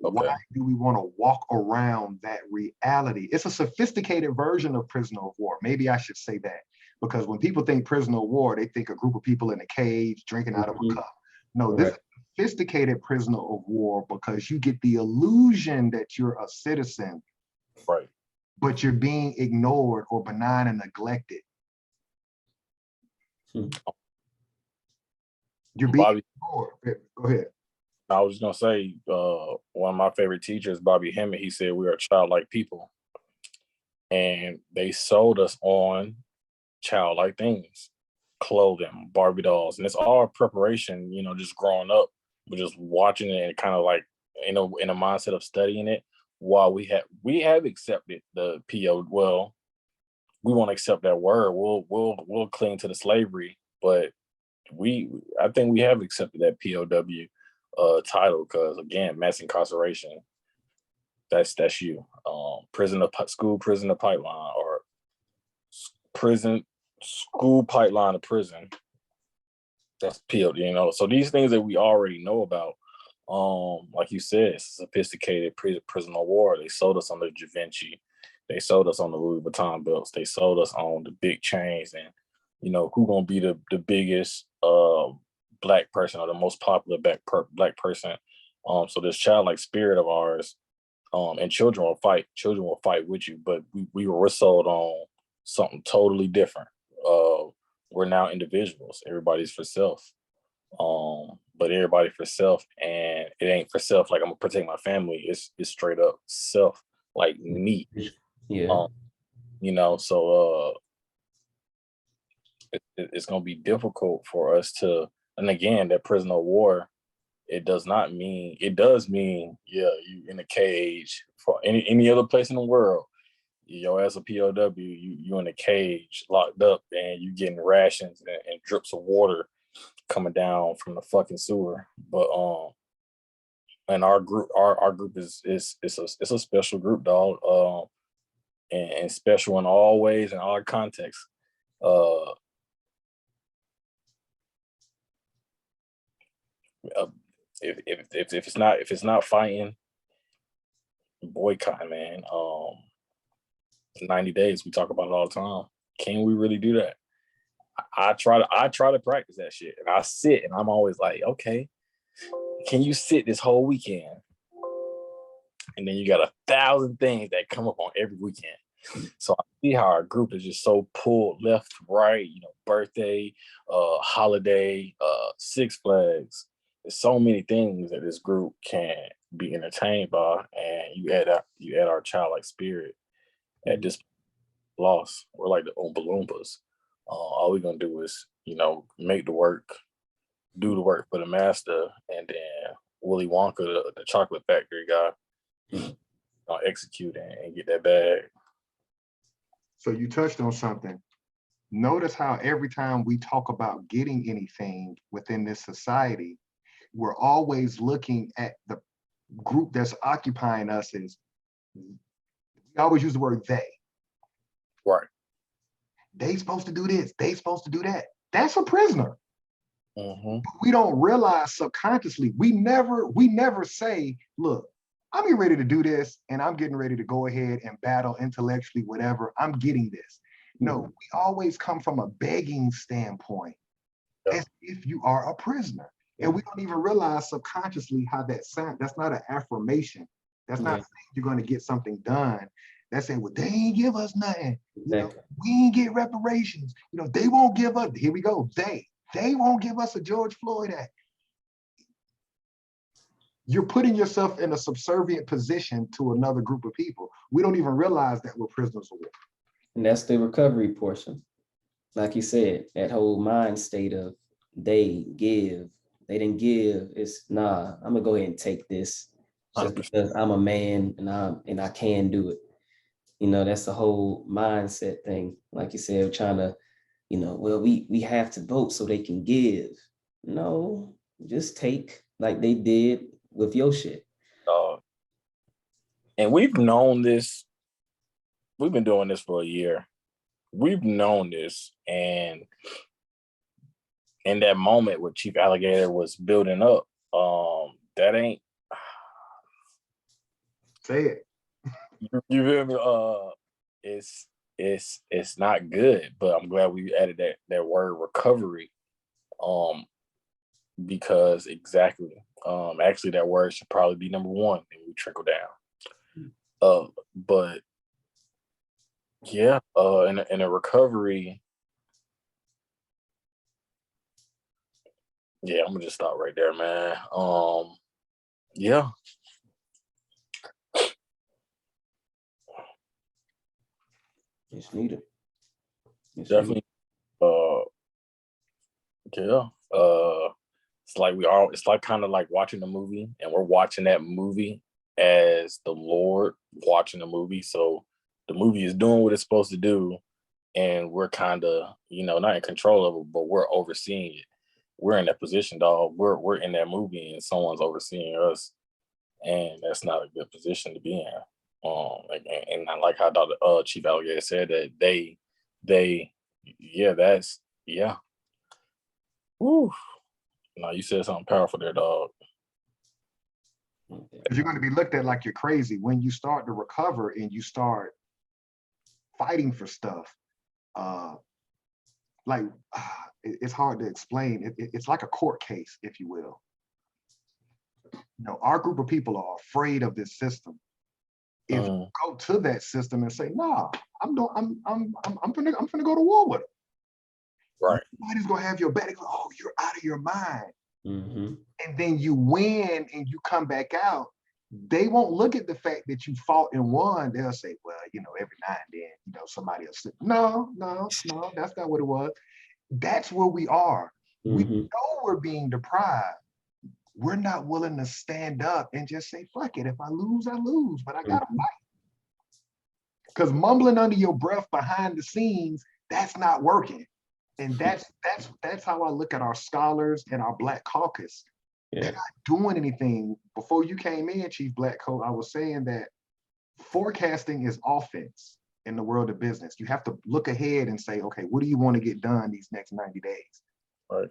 Okay. Why do we want to walk around that reality? It's a sophisticated version of prisoner of war. Maybe I should say that, because when people think prisoner of war, they think a group of people in a cage drinking out of a cup. No, this is sophisticated prisoner of war because you get the illusion that you're a citizen, right? But you're being ignored or benign and neglected. You're being ignored. Go ahead. I was gonna say, one of my favorite teachers, Bobby Hemmett, he said we are childlike people, and they sold us on childlike things, clothing, Barbie dolls, and it's all preparation. Just growing up, but just watching it and kind of like in a mindset of studying it. While we have accepted the PO, well, we won't accept that word. We'll cling to the slavery, but I think we have accepted that POW title, because again, mass incarceration, that's you. School prisoner pipeline, or school pipeline to prison. That's POW, so these things that we already know about, like you said, it's a sophisticated prisoner of war. They sold us on the Givenchy, they sold us on the Louis Vuitton belts, they sold us on the big chains, and who gonna be the biggest black person or the most popular black person. So this childlike spirit of ours, and children will fight with you, but we were sold on something totally different. We're now individuals, everybody's for self, but everybody for self, and it ain't for self like I'm gonna protect my family. It's straight up self, like me. Yeah. So it's gonna be difficult for us to And again, that prisoner of war, it does mean, yeah, you in a cage for any other place in the world. Yo, as a POW, you in a cage, locked up, and you getting rations and drips of water coming down from the fucking sewer. But and our group is a special group, dog. And special in all ways and all contexts. If it's not fighting, boycott, man. 90 days, we talk about it all the time. Can we really do that? I try to practice that shit, and I sit, and I'm always like, okay, can you sit this whole weekend? And then you got 1,000 things that come up on every weekend. So I see how our group is just so pulled left, right, birthday, holiday, Six Flags. There's so many things that this group can be entertained by, and you add our childlike spirit at this loss. We're like the Oompa Loompas. All we're gonna do is, make the work, do the work for the master, and then Willy Wonka, the chocolate factory guy, execute and get that bag. So you touched on something. Notice how every time we talk about getting anything within this society, we're always looking at the group that's occupying us as, we always use the word they. Right. They supposed to do this, they supposed to do that. That's a prisoner. Mm-hmm. But we don't realize subconsciously, we never say, look, I'm getting ready to do this, and I'm getting ready to go ahead and battle intellectually, whatever, I'm getting this. No, we always come from a begging standpoint, as if you are a prisoner. And we don't even realize subconsciously how that sounds. That's not an affirmation. That's not saying you're going to get something done. That's saying, well, they ain't give us nothing. Exactly. We ain't get reparations. They won't give us, here we go, they won't give us a George Floyd Act. You're putting yourself in a subservient position to another group of people. We don't even realize that we're prisoners of war. And that's the recovery portion. Like you said, that whole mind state of they didn't give, it's nah, I'm gonna go ahead and take this just 100%. because I'm a man and I can do it. That's the whole mindset thing. Like you said, we're trying to, well, we have to vote so they can give. No, just take like they did with your shit. And we've known this. We've been doing this for a year. We've known this, and in that moment where Chief Alligator was building up, that ain't. Say it. You feel me? It's not good, but I'm glad we added that word recovery, because exactly, actually that word should probably be number one, and we trickle down. But yeah, in a recovery, yeah, I'm gonna just stop right there, man. Yeah. It's needed. Definitely. Yeah. It's like kind of like watching a movie, and we're watching that movie as the Lord watching the movie. So the movie is doing what it's supposed to do, and we're kind of, not in control of it, but we're overseeing it. We're in that position, dog. We're in that movie, and someone's overseeing us, and that's not a good position to be in. And I like how Chief Alligator said that yeah. Woo. No, you said something powerful there, dog. Because you're going to be looked at like you're crazy when you start to recover and you start fighting for stuff. It's hard to explain. It's like a court case, if you will. Our group of people are afraid of this system. If you go to that system and say, "Nah, I'm gonna go to war with them," right? Nobody's gonna have your back. Go, "Oh, you're out of your mind." Mm-hmm. And then you win and you come back out. They won't look at the fact that you fought and won. They'll say, "Well, every now and then, somebody will say, no, that's not what it was." That's where we are. We know we're being deprived, we're not willing to stand up and just say, fuck it. If I lose, I lose, but I gotta fight. Because mumbling under your breath behind the scenes, that's not working. And that's how I look at our scholars and our Black caucus. Yeah. They're not doing anything. Before you came in, Chief Blackcoat, I was saying that forecasting is offense in the world of business. You have to look ahead and say, okay, what do you want to get done these next 90 days? Right.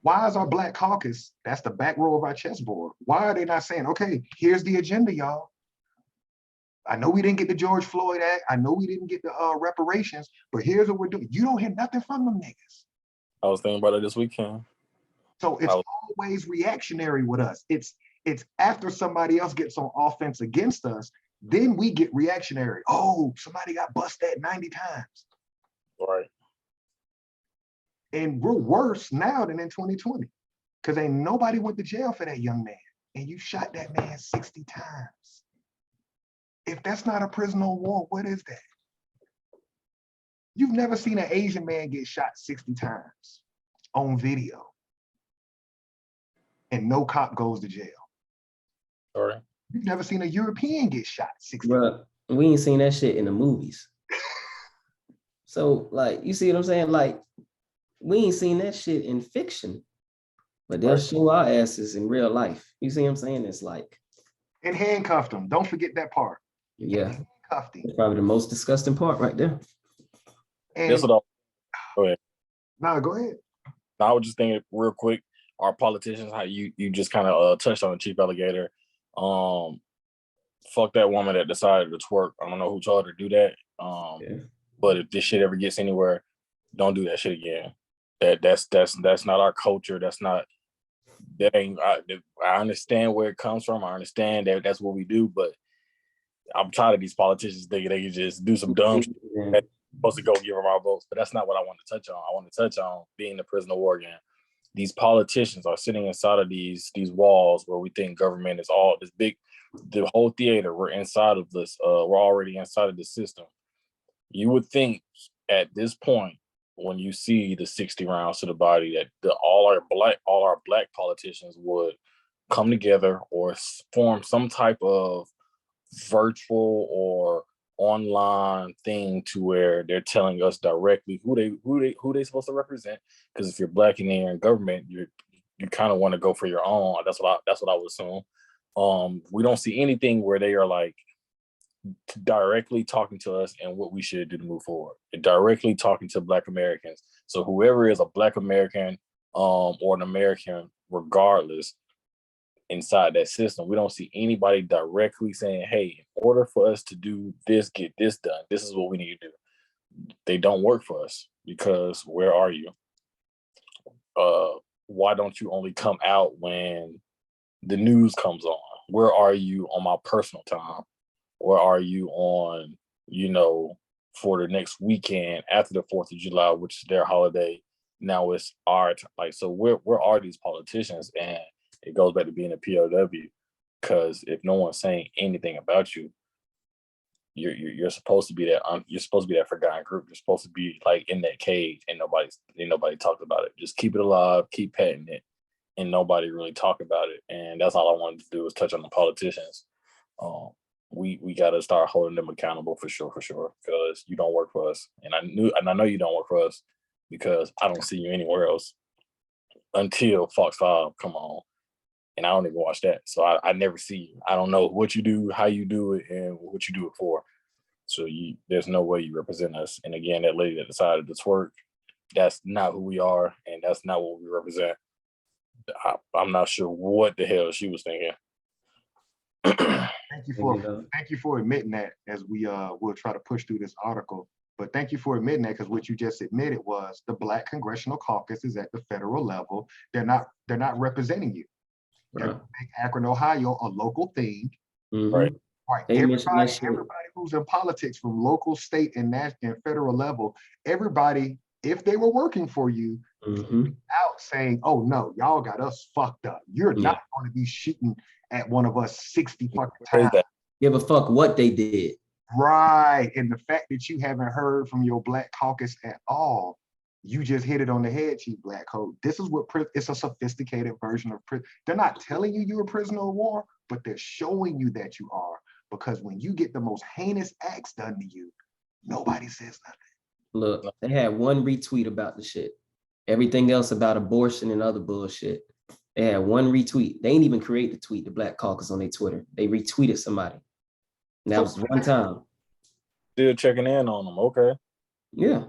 Why is our Black caucus, that's the back row of our chessboard, why are they not saying, okay, here's the agenda, y'all. I know we didn't get the George Floyd Act. I know we didn't get the reparations, but here's what we're doing. You don't hear nothing from them niggas. I was thinking about it this weekend. So it's always reactionary with us. It's after somebody else gets on offense against us, then we get reactionary. Oh, somebody got busted 90 times. Right. And we're worse now than in 2020 because ain't nobody went to jail for that young man. And you shot that man 60 times. If that's not a prisoner of war, what is that? You've never seen an Asian man get shot 60 times on video and no cop goes to jail. Sorry. You've never seen a European get shot 60 times. Bruh, we ain't seen that shit in the movies. So, like, you see what I'm saying? Like, we ain't seen that shit in fiction, but they'll show our asses in real life. You see what I'm saying? It's like. And handcuffed him. Don't forget that part. Yeah. Handcuffed him. It's probably the most disgusting part right there. And That's what go ahead. No, go ahead. I was just thinking real quick, our politicians, how you just kind of touched on the Chief Alligator. Fuck that woman that decided to twerk. I don't know who told her to do that. But if this shit ever gets anywhere, don't do that shit again. That's not our culture. That ain't. I understand where it comes from. I understand that that's what we do, but I'm tired of these politicians thinking they can just do some dumb shit. They're supposed to go give them our votes, but that's not what I want to touch on. I want to touch on being the prisoner of war again. These politicians are sitting inside of these walls where we think government is all this big, the whole theater. We're inside of this. We're already inside of the system. You would think at this point, when you see the 60 rounds to the body, that all our black politicians would come together or form some type of virtual or online thing to where they're telling us directly who they supposed to represent. Because if you're black and you're in government, you kind of want to go for your own. That's what I would assume. We don't see anything where they are like directly talking to us and what we should do to move forward. They're directly talking to Black Americans. So whoever is a Black American or an American, regardless, inside that system, we don't see anybody directly saying, hey, in order for us to do this, get this done, this is what we need to do. They don't work for us because where are you? Why don't you only come out when the news comes on? Where are you on my personal time? Where are you on, for the next weekend after the 4th of July, which is their holiday? Now it's our time. Like, so where are these politicians? And it goes back to being a POW, because if no one's saying anything about you, you're supposed to be that. You're supposed to be that forgotten group. You're supposed to be like in that cage, and nobody talked about it. Just keep it alive, keep petting it, and nobody really talk about it. And that's all I wanted to do is touch on the politicians. We got to start holding them accountable for sure, because you don't work for us, and I know you don't work for us because I don't see you anywhere else until Fox 5 come on. And I don't even watch that. So I never see you. I don't know what you do, how you do it, and what you do it for. So there's no way you represent us. And again, that lady that decided to twerk, that's not who we are, and that's not what we represent. I'm not sure what the hell she was thinking. Thank you for admitting that, as we'll try to push through this article. But thank you for admitting that, because what you just admitted was the Black Congressional Caucus is at the federal level. They're not representing you. Right. Make Akron, Ohio a local thing. Mm-hmm. Right. Everybody who's in politics from local, state, and national and federal level, everybody, if they were working for you, out saying, oh no, y'all got us fucked up. You're not going to be shooting at one of us 60 fucking times. Give a fuck what they did. Right. And the fact that you haven't heard from your Black caucus at all, You just hit it on the head, Chief Black Coat. This is what it's a sophisticated version of prison. They're not telling you you're a prisoner of war, but they're showing you that you are. Because when you get the most heinous acts done to you, nobody says nothing. Look, they had one retweet about the shit. Everything else about abortion and other bullshit. They had one retweet. They ain't even create the tweet, the Black Caucus on their Twitter. They retweeted somebody. And that was one time. Still checking in on them. Okay. Yeah.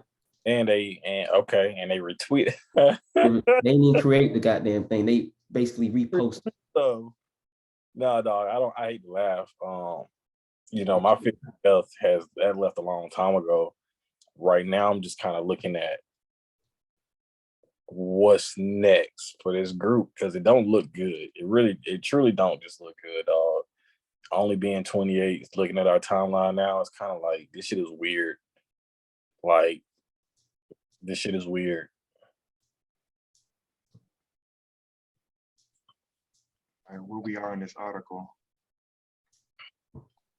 And they retweet. They didn't even create the goddamn thing. They basically reposted. So, no, dog. I hate to laugh. My fear of death that left a long time ago. Right now, I'm just kind of looking at what's next for this group because it don't look good. It truly don't just look good, dog. Only being 28, looking at our timeline now, it's kind of like this shit is weird. Like, this shit is weird. And where we are in this article.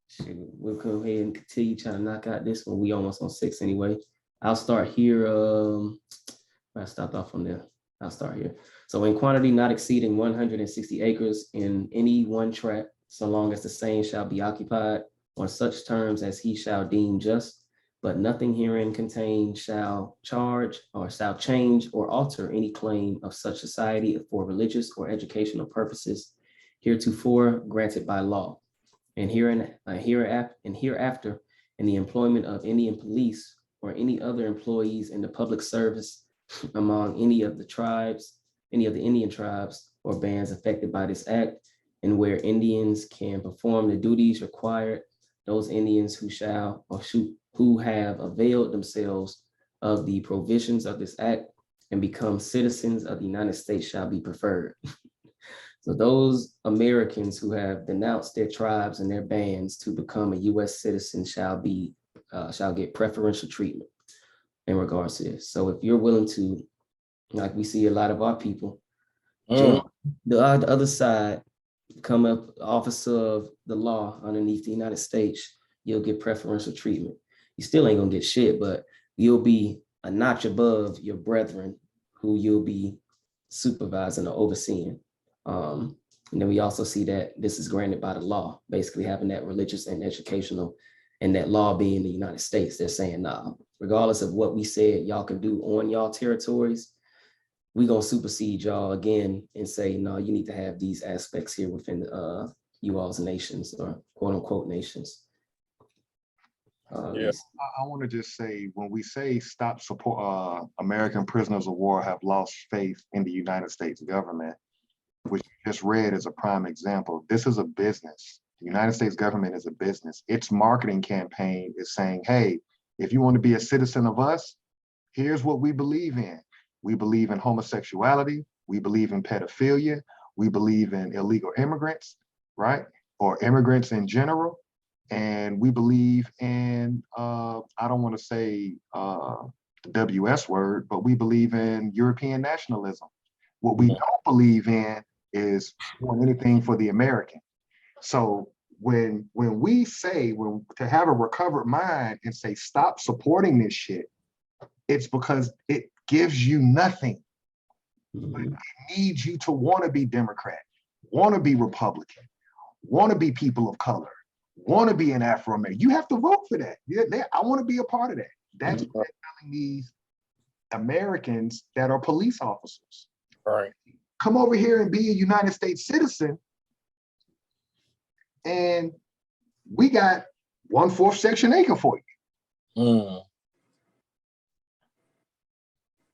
Shit, we'll go ahead and continue trying to knock out this one. We almost on 6 anyway. I'll start here. I stopped off from there. I'll start here. So in quantity not exceeding 160 acres in any one tract, so long as the same shall be occupied on such terms as he shall deem just, but nothing herein contained shall charge or shall change or alter any claim of such society for religious or educational purposes heretofore granted by law, and hereafter in the employment of Indian police or any other employees in the public service among any of the Indian tribes or bands affected by this act, and where Indians can perform the duties required, those Indians who have availed themselves of the provisions of this act and become citizens of the United States shall be preferred. So those Americans who have denounced their tribes and their bands to become a U.S. citizen shall get preferential treatment in regards to this. So if you're willing to, like we see a lot of our people, join the other side, become an officer of the law underneath the United States, you'll get preferential treatment. You still ain't gonna get shit, but you'll be a notch above your brethren who you'll be supervising or overseeing. And then we also see that this is granted by the law, basically having that religious and educational, and that law being the United States. They're saying, nah, regardless of what we said y'all can do on y'all territories, we gonna supersede y'all again and say, no, you need to have these aspects here within you all's nations or quote unquote nations. I want to just say, when we say stop support, American prisoners of war have lost faith in the United States government, which you just read as a prime example. This is a business. The United States government is a business. Its marketing campaign is saying, hey, if you want to be a citizen of us, here's what we believe in. We believe in homosexuality. We believe in pedophilia. We believe in illegal immigrants, right? Or immigrants in general. And we believe in, I don't want to say the WS word, but we believe in European nationalism. What we don't believe in is doing anything for the American. So when we say to have a recovered mind and say, stop supporting this shit, it's because it gives you nothing. It needs you to want to be Democrat, want to be Republican, want to be people of color, want to be an Afro-American. You have to vote for that. I want to be a part of that. That's what they're telling these Americans that are police officers. Right. Come over here and be a United States citizen, and we got 1/4 section acre for you.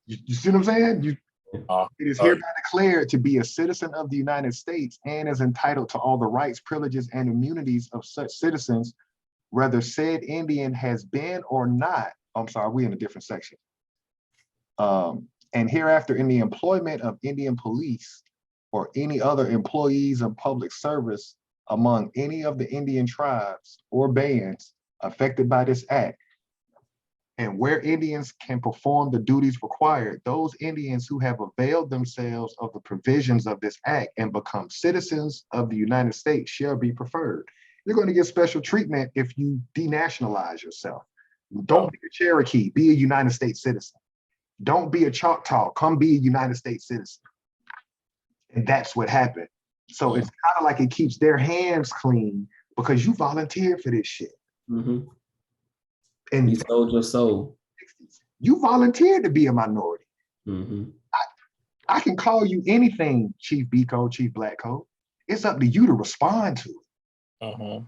You see what I'm saying? It is hereby declared to be a citizen of the United States and is entitled to all the rights, privileges, and immunities of such citizens, whether said Indian has been or not. I'm sorry, we're in a different section. And hereafter in the employment of Indian police or any other employees of public service among any of the Indian tribes or bands affected by this act, and where Indians can perform the duties required, those Indians who have availed themselves of the provisions of this act and become citizens of the United States shall be preferred. You're going to get special treatment if you denationalize yourself. Don't be a Cherokee, be a United States citizen. Don't be a Choctaw. Come be a United States citizen. And that's what happened. So it's kind of like it keeps their hands clean because you volunteered for this shit. Mm-hmm. And You sold your soul. you volunteered to be a minority. Mm-hmm. I can call you anything, Chief Biko, Chief Blackcoat. It's up to you to respond to it. Mm-hmm.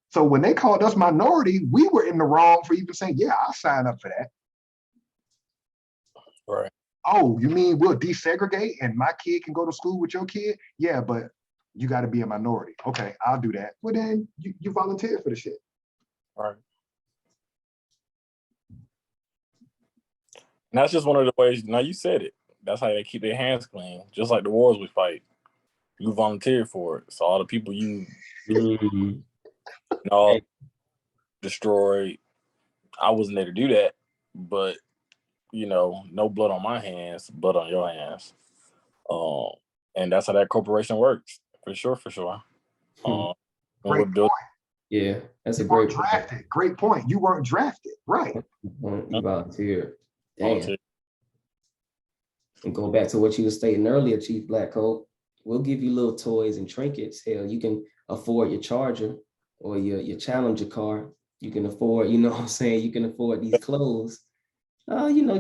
So when they called us minority, we were in the wrong for even saying, yeah, I'll sign up for that. Right. Oh, you mean we'll desegregate and my kid can go to school with your kid? Yeah, but you got to be a minority. Okay, I'll do that. Well, then you volunteered for the shit. Right. And that's just one of the ways. Now you said it. That's how they keep their hands clean. Just like the wars we fight, you volunteered for it. So all the people you know destroyed, I wasn't there to do that. But you know, no blood on my hands, blood on your hands. And that's how that corporation works, for sure, for sure. Great point. Yeah, that's a You great weren't drafted. Great point. You weren't drafted, right? You volunteered. Damn. Volunteer. And going back to what you were stating earlier, Chief Blackcoat, we'll give you little toys and trinkets. Hell, you can afford your Charger or your Challenger car. You can afford, you know what I'm saying? You can afford these clothes.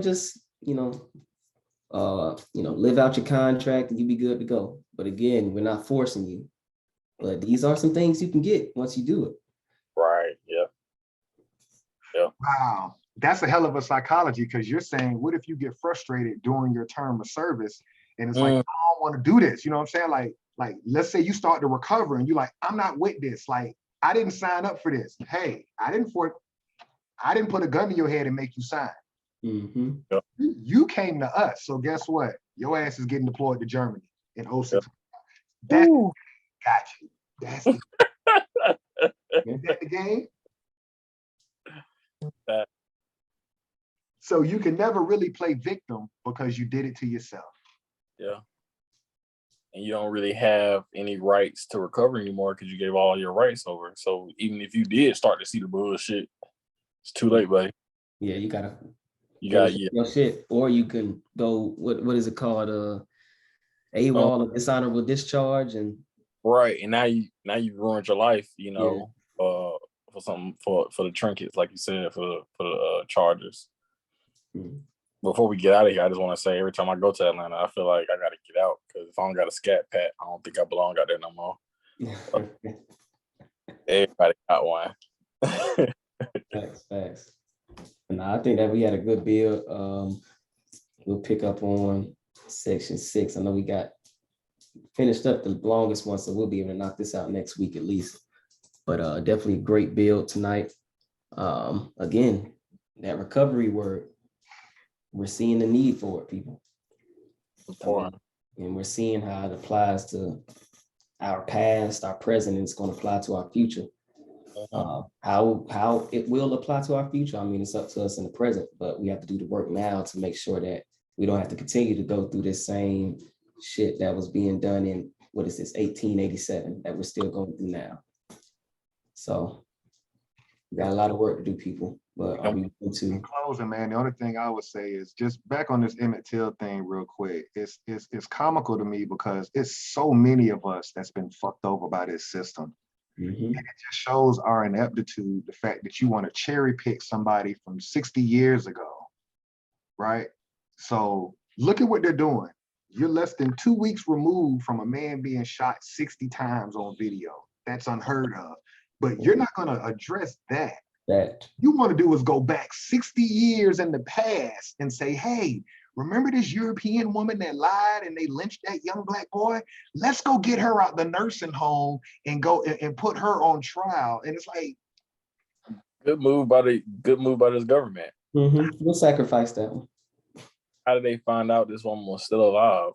Just, live out your contract and you be good to go. But again, we're not forcing you. But these are some things you can get once you do it. Right. Yeah. Yeah. Wow. That's a hell of a psychology because you're saying, what if you get frustrated during your term of service? And it's like, I don't want to do this. You know what I'm saying? Like, let's say you start to recover and you're like, I'm not with this. Like, I didn't sign up for this. Hey, I didn't put a gun to your head and make you sign. Mm-hmm. Yep. You came to us. So guess what? Your ass is getting deployed to Germany in 06. Yep. That got you. That's the, is that the game? That. So you can never really play victim because you did it to yourself. Yeah. And you don't really have any rights to recover anymore because you gave all your rights over. So even if you did start to see the bullshit, it's too late, buddy. Yeah, you got your shit, or you can go. What is it called? AWOL, or dishonorable discharge, and right. And now you ruined your life. For something for the trinkets, like you said, for the Chargers. Mm-hmm. Before we get out of here, I just want to say every time I go to Atlanta, I feel like I got to get out because if I don't got a scat pat, I don't think I belong out there no more. Everybody got one. Facts. And I think that we had a good bill. We'll pick up on section 6. I know we got finished up the longest one, so we'll be able to knock this out next week at least. But definitely a great build tonight. Again, that recovery word, we're seeing the need for it, people. And we're seeing how it applies to our past, our present, and it's going to apply to our future. How it will apply to our future, I mean, it's up to us in the present, but we have to do the work now to make sure that we don't have to continue to go through this same shit that was being done in, 1887, that we're still going through now. So we got a lot of work to do, people, but are we going to? In closing, man, the only thing I would say is just back on this Emmett Till thing real quick. It's comical to me because it's so many of us that's been fucked over by this system. Mm-hmm. And it just shows our ineptitude, the fact that you want to cherry pick somebody from 60 years ago, right? So look at what they're doing. You're less than 2 weeks removed from a man being shot 60 times on video. That's unheard of. But you're not going to address that. You want to do is go back 60 years in the past and say, hey, remember this European woman that lied and they lynched that young Black boy? Let's go get her out the nursing home and go and put her on trial. And it's like, good move by this government. Mm-hmm. We'll sacrifice that one. How did they find out this woman was still alive?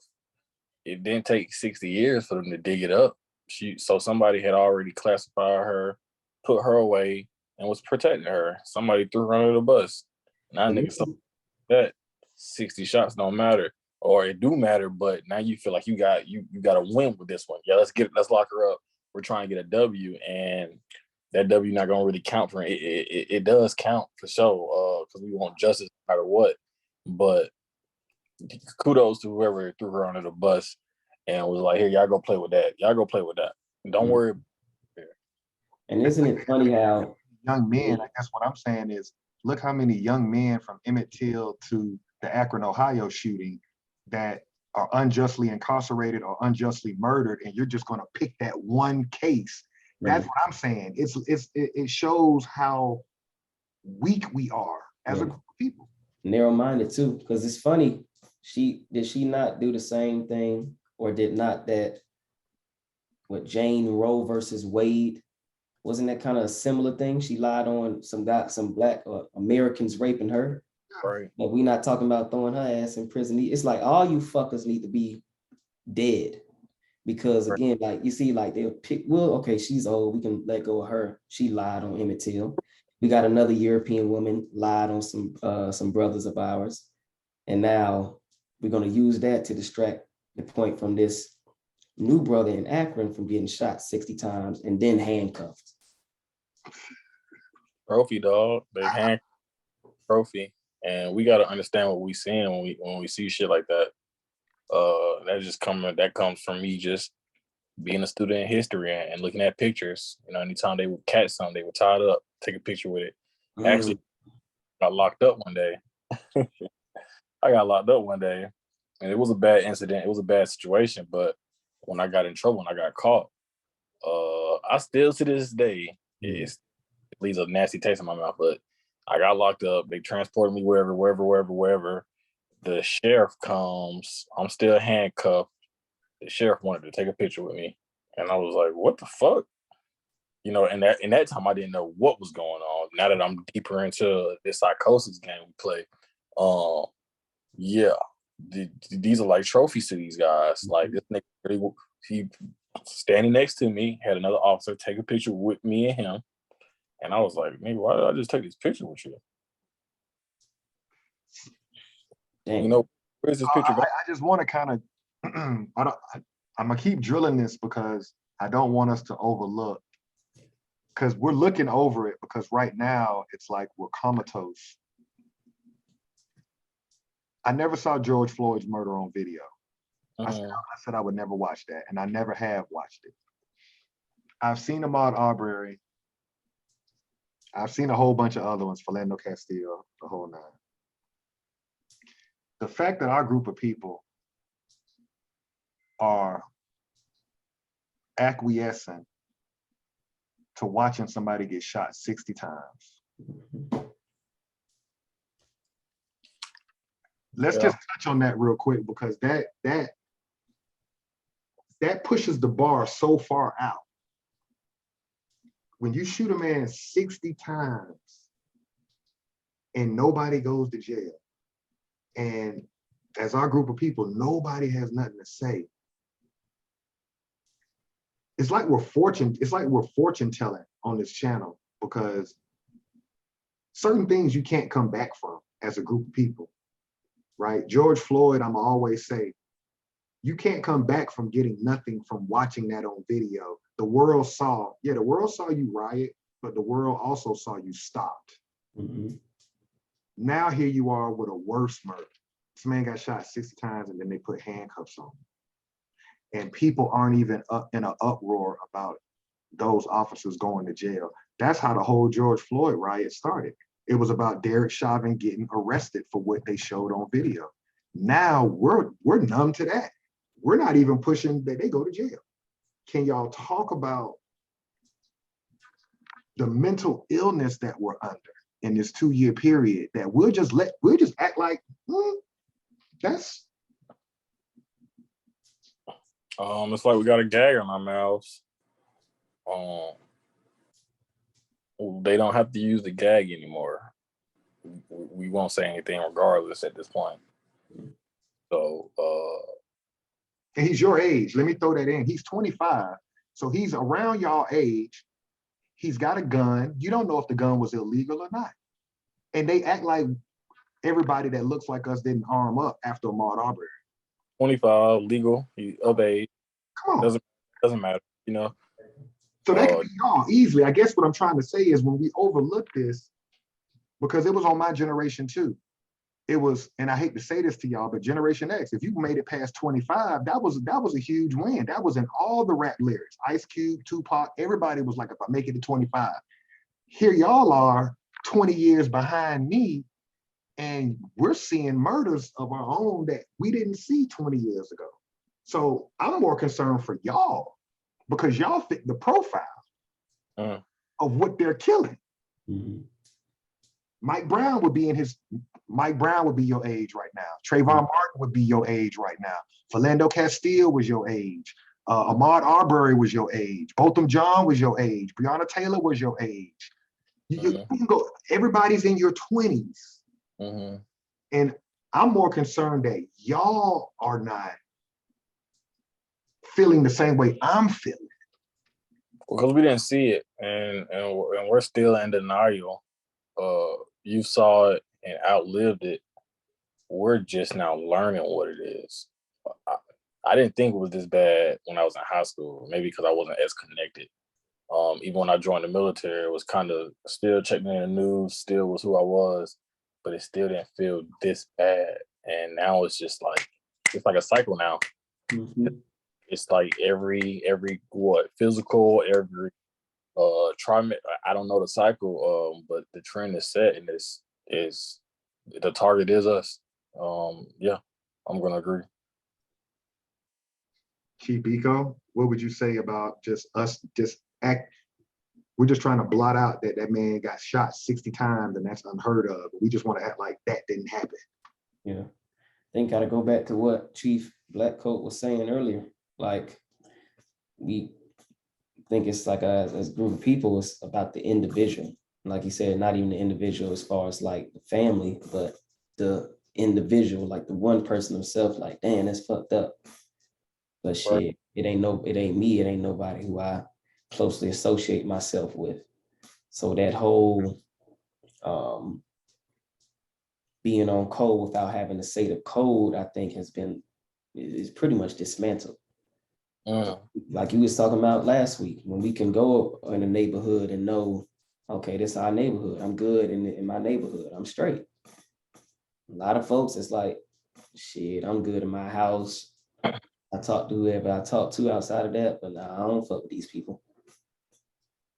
It didn't take 60 years for them to dig it up. So somebody had already classified her, put her away, and was protecting her. Somebody threw her under the bus. Now niggas that 60 shots don't matter, or it do matter, but now you feel like you got to win with this one. Yeah, let's lock her up. We're trying to get a W, and that W not gonna really count for it. It does count for sure, because we want justice no matter what. But kudos to whoever threw her under the bus and was like, "Here, y'all go play with that. Y'all go play with that. Don't worry." And isn't it funny how young men, I guess what I'm saying is, look how many young men from Emmett Till to the Akron, Ohio shooting that are unjustly incarcerated or unjustly murdered, and you're just going to pick that one case. That's what I'm saying. It shows how weak we are as a group of people. Narrow-minded too, because it's funny. Did she not do the same thing, or did not that what Jane Roe versus Wade? Wasn't that kind of a similar thing? She lied on some black Americans raping her. Right. But we not talking about throwing her ass in prison. It's like all you fuckers need to be dead. Because again, like you see, like they'll pick, well, okay, she's old, we can let go of her. She lied on Emmett Till. We got another European woman lied on some brothers of ours. And now we're gonna use that to distract the point from this new brother in Akron from getting shot 60 times and then handcuffed. Trophy, dog. They hand trophy. And we gotta understand what we seeing when we see shit like that. That comes from me just being a student in history and looking at pictures. You know, anytime they would catch something, they were tied up, take a picture with it. Actually, got locked up one day. I got locked up one day, and it was a bad incident. It was a bad situation, but when I got in trouble and I got caught, I still to this day, it leaves a nasty taste in my mouth, but I got locked up. They transported me wherever. The sheriff comes. I'm still handcuffed. The sheriff wanted to take a picture with me, and I was like, "What the fuck?" You know, and in that time, I didn't know what was going on. Now that I'm deeper into this psychosis game we play, yeah, these are like trophies to these guys. Like this nigga, he standing next to me, had another officer take a picture with me and him, and I was like, "Nigga, why did I just take this picture with you?" Dang. You know, where's this picture? I just want to kind of, I'm gonna keep drilling this because I don't want us to overlook, because we're looking over it because right now it's like we're comatose. I never saw George Floyd's murder on video. I said I would never watch that, and I never have watched it. I've seen Ahmaud Arbery. I've seen a whole bunch of other ones, Philando Castile, the whole nine. The fact that our group of people are acquiescing to watching somebody get shot 60 times. Let's just touch on that real quick, because that pushes the bar so far out. When you shoot a man 60 times and nobody goes to jail, and as our group of people, nobody has nothing to say. It's like we're fortune telling on this channel, because certain things you can't come back from as a group of people, right? George Floyd, I'm always say, you can't come back from getting nothing from watching that on video. The world saw you riot, but the world also saw you stopped. Now here you are with a worse murder. This man got shot 60 times and then they put handcuffs on him. And people aren't even up in an uproar about those officers going to jail. That's how the whole George Floyd riot started. It was about Derek Chauvin getting arrested for what they showed on video. Now we're numb to that. We're not even pushing that they go to jail. Can y'all talk about the mental illness that we're under in this 2-year period, that we'll just act like that's it's like we got a gag on our mouths. They don't have to use the gag anymore. We won't say anything regardless at this point. So and he's your age. Let me throw that in. He's 25. So he's around y'all age. He's got a gun. You don't know if the gun was illegal or not. And they act like everybody that looks like us didn't arm up after Ahmaud Arbery. 25, legal, of age. Come on. Doesn't matter, you know. So that could be y'all easily. I guess what I'm trying to say is when we overlook this, because it was on my generation too. it was, and I hate to say this to y'all, but Generation X, if you made it past 25, that was a huge win. That was in all the rap lyrics. Ice Cube, Tupac, everybody was like, if I make it to 25. Here y'all are 20 years behind me, and we're seeing murders of our own that we didn't see 20 years ago. So I'm more concerned for y'all because y'all fit the profile of what they're killing. Mhm. Mike Brown would be your age right now. Trayvon Martin would be your age right now. Philando Castile was your age. Ahmaud Arbery was your age. Botham Jean was your age. Breonna Taylor was your age. You can go, everybody's in your 20s. And I'm more concerned that y'all are not feeling the same way I'm feeling. Because we didn't see it, and we're still in denial. You saw it and outlived it. We're just now learning what it is. I didn't think it was this bad when I was in high school, maybe because I wasn't as connected. Even when I joined the military, it was kind of still checking in the news, still was who I was, but it still didn't feel this bad. And now it's just like, it's like a cycle now. Mhm. It's like every physical, every I don't know the cycle, but the trend is set, and this is the target is us. Yeah, I'm gonna agree. Chief Biko, what would you say about just us we're just trying to blot out that man got shot 60 times and that's unheard of. We just want to act like that didn't happen. Yeah. I think gotta go back to what Chief Blackcoat was saying earlier. Like, we think it's like as a group of people, it's about the individual. Like he said, not even the individual as far as like the family, but the individual, like the one person himself, like, damn, that's fucked up. But shit, it ain't me, it ain't nobody who I closely associate myself with. So that whole being on code without having to say the code, I think is pretty much dismantled. Like you was talking about last week, when we can go in a neighborhood and know, okay, this is our neighborhood. I'm good in my neighborhood. I'm straight. A lot of folks, it's like, shit, I'm good in my house. I talk to whoever I talk to outside of that, but nah, I don't fuck with these people.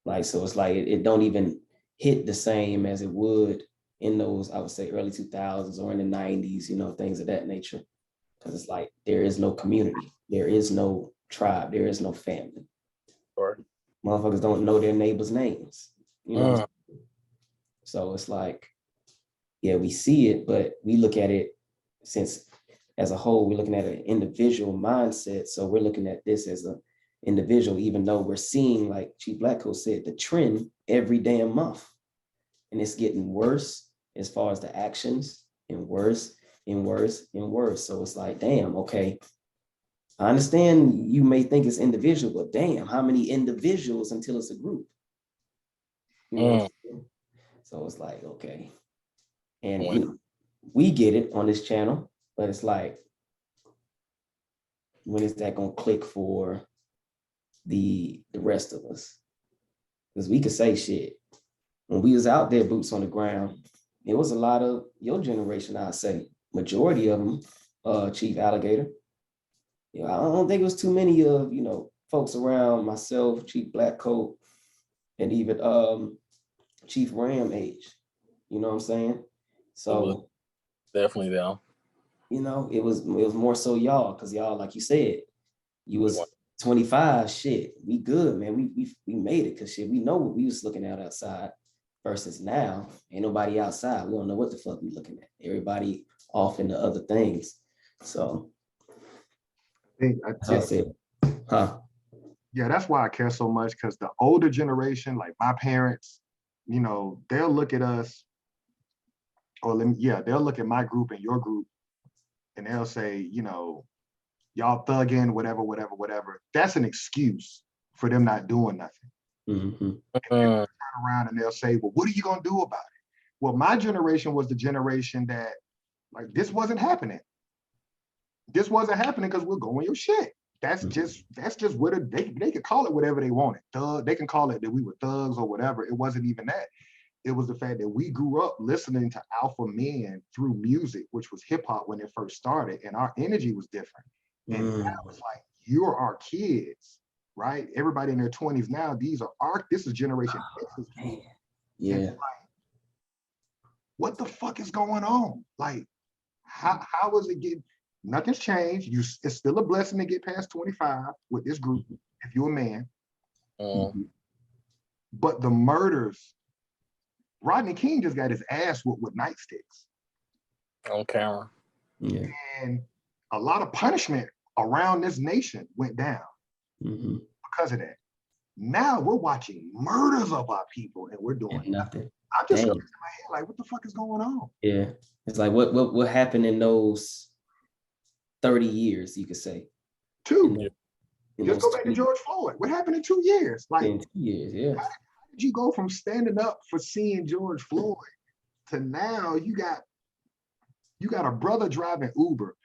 Like, so it's like, it don't even hit the same as it would in those, I would say, early 2000s or in the 90s, things of that nature. Because it's like, there is no community. There is no tribe. There is no family. Motherfuckers don't know their neighbors' names. So it's like, yeah, we see it, but we look at it since as a whole, we're looking at an individual mindset. So we're looking at this as an individual, even though we're seeing, like Chief Blackcoat said, the trend every damn month. And it's getting worse as far as the actions, and worse and worse and worse. So it's like, damn, okay. I understand you may think it's individual, but damn, how many individuals until it's a group? So it's like, okay. And we get it on this channel, but it's like, when is that gonna click for the rest of us? Because we could say shit. When we was out there, boots on the ground, it was a lot of your generation, I'd say. Majority of them, Chief Alligator. I don't think it was too many of, folks around myself, Chief Blackcoat, and even Chief Ram age. You know what I'm saying? So definitely down. It was more so y'all, because y'all, like you said, you was 25, shit, we good, man. We made it, because shit, we know what we was looking at outside versus now. Ain't nobody outside. We don't know what the fuck we looking at. Everybody off into other things. So I said, yeah, that's why I care so much, because the older generation, like my parents, they'll look at us, or they'll look at my group and your group, and they'll say, y'all thugging, whatever. That's an excuse for them not doing nothing. Mm-hmm. Turn around and they'll say, well, what are you gonna do about it? Well, my generation was the generation that, like, this wasn't happening. This wasn't happening because we're going your shit. That's just what they could call it whatever they wanted. Thug, they can call it that we were thugs or whatever. It wasn't even that. It was the fact that we grew up listening to alpha men through music, which was hip hop when it first started, and our energy was different. And now it's like, you're our kids, right? Everybody in their 20s now, this is Generation X's kids. Yeah. And like, what the fuck is going on? Like, how is it getting, nothing's changed. It's still a blessing to get past 25 with this group, if you're a man. But the murders, Rodney King just got his ass whooped with nightsticks. On camera. Yeah. And a lot of punishment around this nation went down because of that. Now we're watching murders of our people and we're doing nothing. I'm just scratching my head like, what the fuck is going on? Yeah. It's like what happened in those 30 years, you could say. Just go back to George Floyd. What happened in 2 years? Like in 2 years, yeah. How did you go from standing up for seeing George Floyd to now you got a brother driving Uber.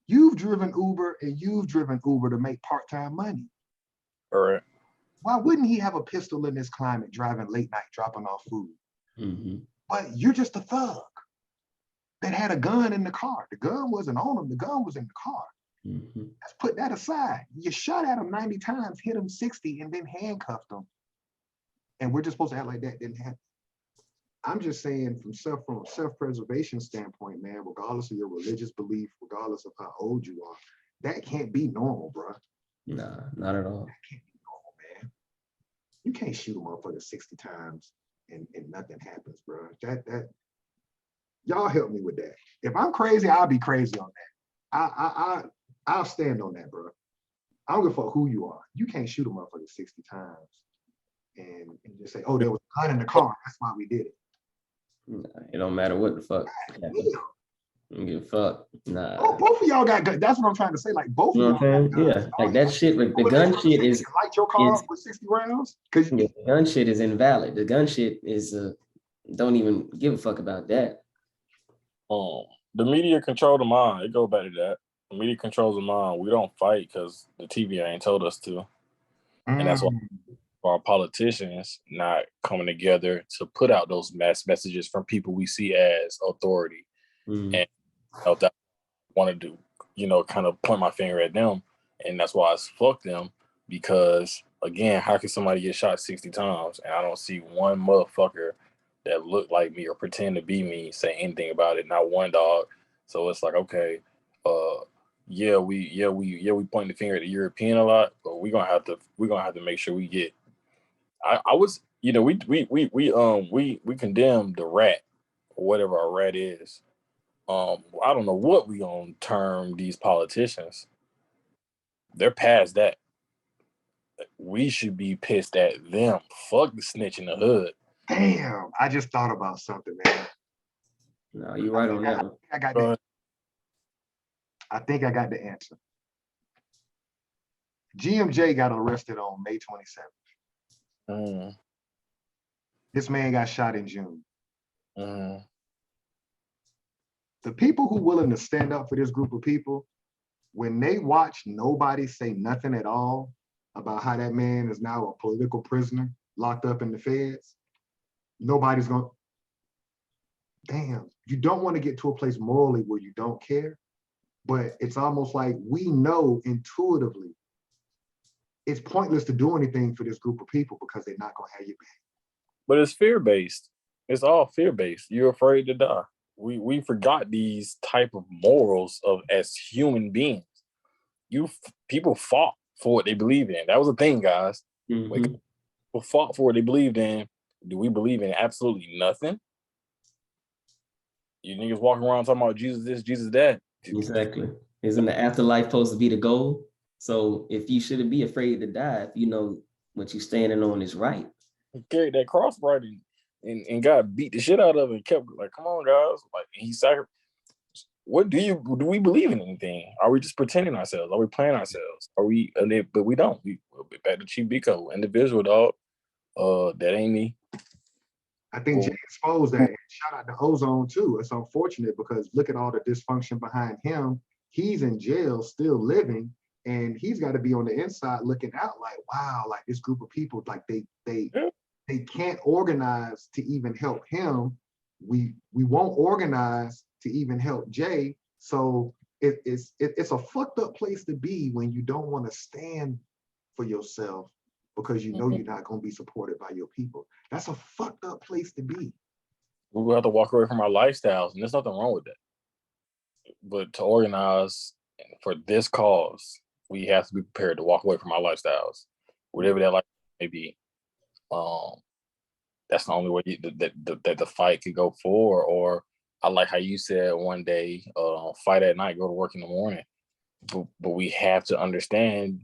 You've driven Uber and you've driven Uber to make part-time money. All right. Why wouldn't he have a pistol in this climate driving late night, dropping off food? But you're just a thug that had a gun in the car. The gun wasn't on him, the gun was in the car. Let's put that aside. You shot at him 90 times, hit him 60, and then handcuffed him. And we're just supposed to act like that didn't happen. I'm just saying from a self-preservation standpoint, man, regardless of your religious belief, regardless of how old you are, that can't be normal, bro. Nah, not at all. That can't be normal, man. You can't shoot a motherfucker 60 times and nothing happens, bro. That y'all help me with that. If I'm crazy, I'll be crazy on that. I'll stand on that, bro. I don't give a fuck who you are. You can't shoot a motherfucker 60 times and just say, oh, there was a gun in the car. That's why we did it. Nah, it don't matter what the fuck happened. I don't give a fuck. Nah. Oh, both of y'all got guns. That's what I'm trying to say. Like both of y'all got guns. Yeah, like that shit, like the gun shit is light your car up with 60 rounds. Because the gun shit is invalid. The gun shit is don't even give a fuck about that. The media control the mind. It goes back to that. The media controls the mind. We don't fight because the TV ain't told us to. And that's why our politicians not coming together to put out those mass messages from people we see as authority. And that want to do, kind of point my finger at them. And that's why it's fuck them. Because again, how can somebody get shot 60 times and I don't see one motherfucker that look like me or pretend to be me say anything about it? Not one dog. So it's like, okay, we point the finger at the European a lot, but we're gonna have to make sure we get. I was, we condemn the rat or whatever our rat is. I don't know what we gonna term these politicians. They're past that. We should be pissed at them. Fuck the snitch in the hood. Damn, I just thought about something, man. No, you're right on that one. I think I got the answer. GMJ got arrested on May 27th. This man got shot in June. The people who willing to stand up for this group of people, when they watch nobody say nothing at all about how that man is now a political prisoner locked up in the feds, nobody's going, damn, you don't want to get to a place morally where you don't care, but it's almost like we know intuitively it's pointless to do anything for this group of people because they're not going to have you back. But it's fear-based. It's all fear-based. You're afraid to die. We forgot these type of morals of as human beings. People fought for what they believe in. That was a thing, guys. People fought for what they believed in. Do we believe in absolutely nothing? You niggas walking around talking about Jesus this, Jesus that. Exactly. Isn't the afterlife supposed to be the goal? So if you shouldn't be afraid to die, if you know what you're standing on is right. He carried that cross right and got beat the shit out of it and kept like, come on, guys. Like he sacrificed. Do we believe in anything? Are we just pretending ourselves? Are we playing ourselves? But we don't. We'll be back to Chief Biko, individual dog. That ain't me. I think Jay exposed that. And shout out to Ozone too. It's unfortunate because look at all the dysfunction behind him. He's in jail, still living, and he's got to be on the inside looking out like, wow, like this group of people, like they they can't organize to even help him. We won't organize to even help Jay. So it's a fucked up place to be when you don't want to stand for yourself because you know you're not going to be supported by your people. That's a fucked up place to be. We will have to walk away from our lifestyles, and there's nothing wrong with that. But to organize for this cause, we have to be prepared to walk away from our lifestyles, whatever that life may be. That's the only way that the fight could go forward. Or I like how you said one day, fight at night, go to work in the morning. But we have to understand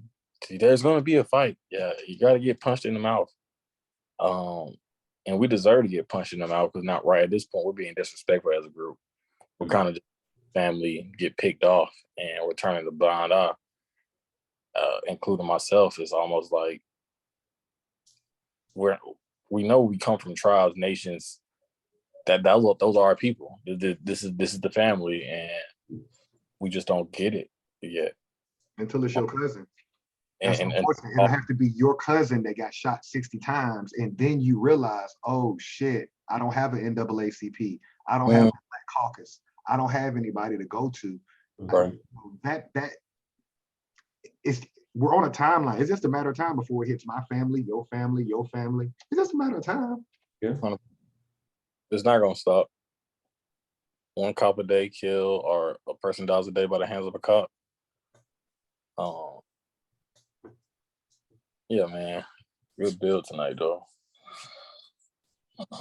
there's going to be a fight. Yeah, you got to get punched in the mouth. And we deserve to get punched in the mouth because not right at this point, we're being disrespectful as a group. We're kind of just family get picked off and we're turning the blind eye, including myself. It's almost like we know we come from tribes, nations, those are our people. This is the family, and we just don't get it yet. Until it's your cousin. That's And unfortunate. It'll have to be your cousin that got shot 60 times, and then you realize, oh shit, I don't have an NAACP. I don't have a Black Caucus. I don't have anybody to go to. Right. We're on a timeline. It's just a matter of time before it hits my family, your family, your family. It's just a matter of time. Yeah. It's not gonna stop. One cop a day kill, or a person dies a day by the hands of a cop. Yeah, man. Good build tonight, though.